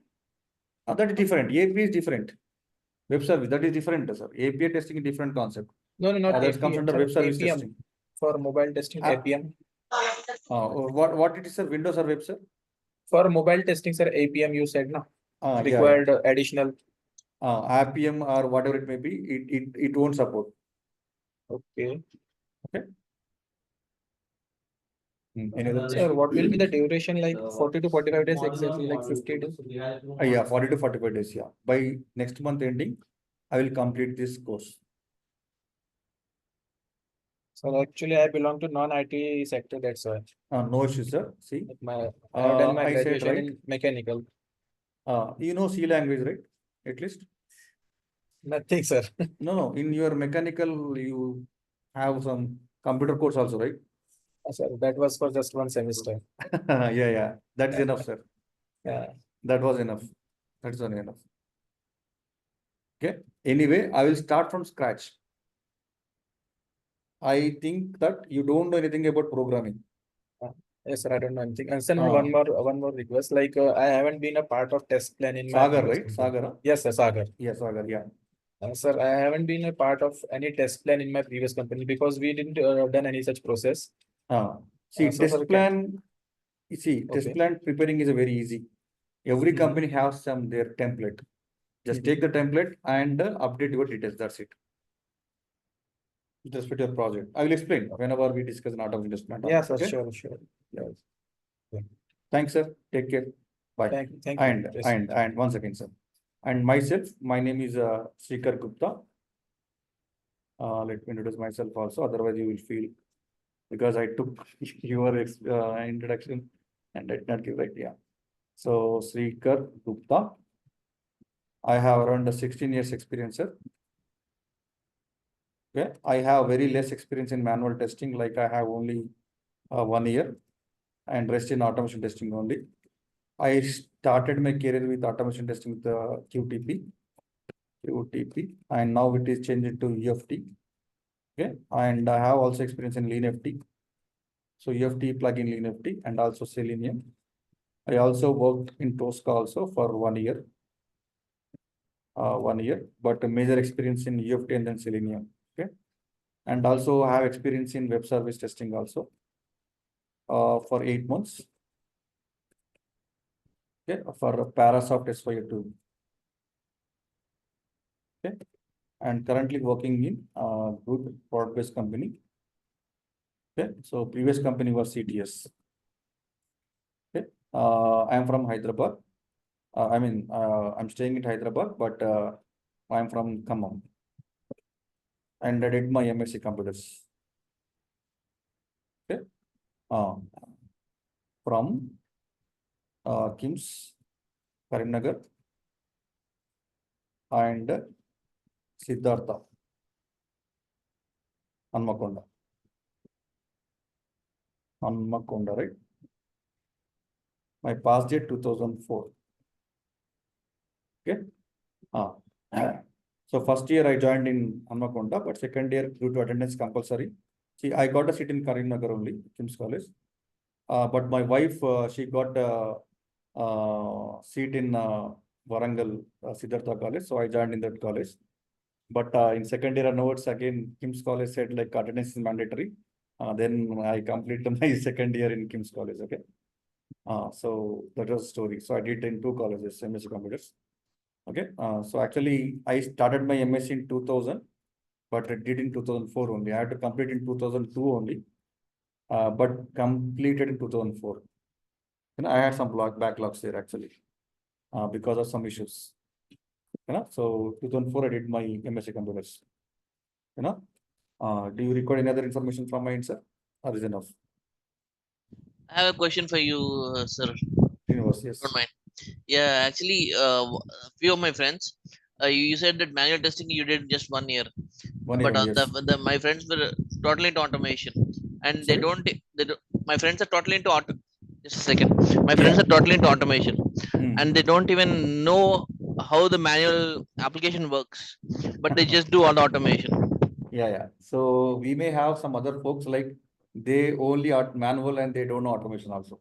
That is different. API is different. Web service, that is different, sir. API testing is different concept. No, not that comes APM, under sir. web service APM testing. for mobile testing. Ah. APM What it is, sir? Windows or web, sir? for mobile testing, sir. APM you said no. Yeah, Required additional. APM or whatever it may be, it won't support. Okay. Any other Sir, question? what will be the duration, like The 40 to 45 days, model exactly like model 50 days? so we have to Yeah, 40 to 45 days. Yeah. By next month ending, I will complete this course. So actually, I belong to non-IT sector. That's why. No issues, sir. See, I have done my I said, graduation right? in mechanical. You know C language, right? At least. Nothing, sir. No. In your mechanical, you have some computer course also, right? Sir, that was for just one semester. Yeah. That's enough, sir. Yeah. That was enough. That's only enough. Okay. Anyway, I will start from scratch. I think that you don't know anything about programming. Yes, sir. I don't know anything. And sir, Ah. one more request. Like, I haven't been a part of test plan in my Sagar, previous right? company. Sagar. Yes, sir, Sagar. Yes, Sagar. Yeah. Sir, I haven't been a part of any test plan in my previous company because we didn't done any such process. See, So, test sir, plan. You see, test Okay. plan preparing is a very easy. Every Mhm. company has some their template. Just Mhm. take the template and update your details. That's it. With respect to your project, I will explain whenever we discuss an automation test plan. Yeah, sir, Okay? sure. Yes. Thanks, sir. Take care. Bye. Thank you. Yes. And one second, sir. And myself, my name is Srikhar Gupta. Let me introduce myself also. Otherwise, you will feel because I took your introduction and I did not give right. Yeah. So Srikhar Gupta. I have around 16 years experience, sir. Okay. I have very less experience in manual testing. Like I have only 1 year and rest in automation testing only. I started my career with automation testing with QTP, and now it is changed to UFT. Okay, and I have also experience in LeanFT. So UFT plugin LeanFT and also Selenium. I also worked in Tosca also for 1 year. 1 year, but a major experience in UFT and then Selenium. Okay, and also have experience in web service testing also for 8 months. Okay, for Parasoft S5 okay, and currently working in good product-based company. Okay, so previous company was CTS. Okay, I am from Hyderabad. I'm staying in Hyderabad, but I am from Khammam, and I did my MSc Computers. Okay, from KIMS, Karimnagar, and Siddhartha, Hanmakonda, right? My pass date 2004. Okay. So first year I joined in Hanmakonda, but second year due to attendance compulsory. See, I got a seat in Karimnagar only, KIMS College. But my wife, she got a seat in Warangal, Siddhartha College. So I joined in that college. But in second year onwards, again, KIMS College said like attendance is mandatory. Then I completed my second year in KIMS College. Okay. So that was the story. So I did in 2 colleges, MSc Computers. Okay. So actually, I started my MSc in 2000, but I did in 2004 only. I had to complete in 2002 only, but completed in 2004. You know, I had some backlogs there actually because of some issues. You know, so 2004 I did my MSc Computers. You know, do you require any other information from my end, sir? Or is enough? I have a question for you, sir. Universe, yes. Don't mind. Yeah, actually, a few of my friends, you said that manual testing you did just 1 year, 1 year but only, yes. my friends were totally into automation, and Sorry? they don't. My friends are totally into auto. Just a second. My friends Yeah. are totally into automation, Hmm. and they don't even know how the manual application works, but they just do all the automation. Yeah. So we may have some other folks like they only are manual and they don't know automation also.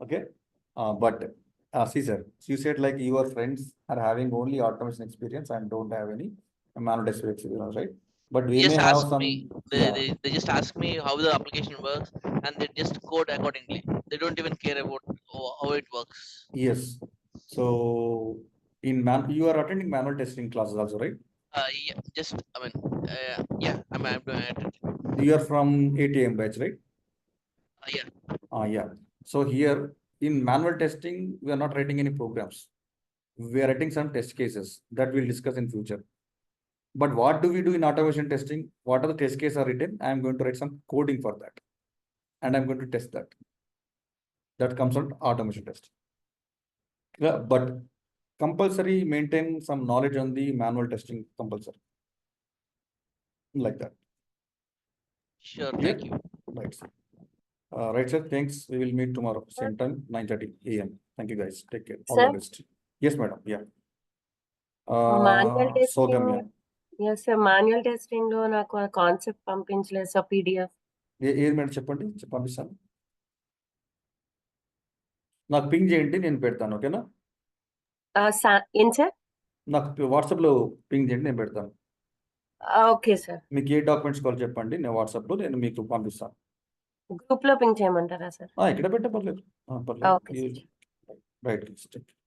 Okay. But see, sir, you said like your friends are having only automation experience and don't have any manual testing experience, right? But we Just may have ask some, me. yeah, They just ask me how the application works, and they just code accordingly. They don't even care about how it works. yes. So you are attending manual testing classes also, right? Yeah, just I mean, yeah, I'm doing it. You are from ATM batch, right? Yeah, Yeah. So here in manual testing, we are not writing any programs. We are writing some test cases that we'll discuss in future. But what do we do in automation testing? What are the test cases are written? I'm going to write some coding for that. And I'm going to test that. That comes on automation testing. Yeah, but compulsory maintain some knowledge on the manual testing compulsory. Like that. sure. Clear? Thank you. Right, sir. Right, sir. Thanks. We will meet tomorrow, same time, 9:30 a.m. Thank you, guys. Take care. All the Sir? best. Yes, madam. Yeah. Manual Sogam, yeah. testing. Yes, sir. Manual testing లో నాకు ఆ concept పంపించలేదు sir PDF. ఏది madam చెప్పండి, పంపిస్తాను. నాకు ping చేయండి, నేను పెడతాను. ఓకేనా? ఏం సార్? నాకు వాట్సాప్లో పింగ్ చేయండి, నేను పెడతాను. Okay sir. మీకు ఏ డాక్యుమెంట్స్ కావాలి చెప్పండి, నేను వాట్సాప్లో నేను మీకు పంపిస్తాను. గ్రూప్ లో పింక్ చేయమంటారా సార్? ఇక్కడ పెట్టే పర్లేదు, పర్లేదు. Okay sir. Right,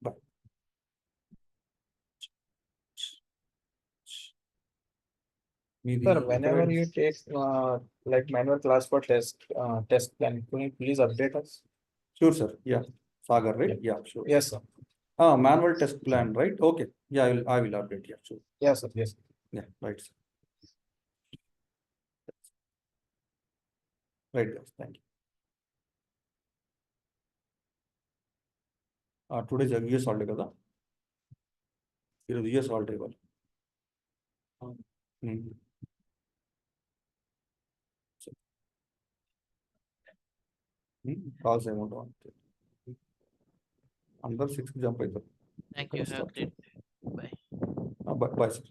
bye. Sir, whenever you take like manual class for test plan, can you please update us? Sure, sir. Yeah. Sagar, right? Yeah, sure. Yes, sir. Manual test plan, right? Okay. Yeah, I will update. Yeah, sure. Yes, sir. Yes. Yeah, right, sir. Right, guys. Thank you. Today's a US holiday kada? It is US holiday. Calls amount on. Under 6 jump. Thank you. Have a great. Bye. Bye, sir.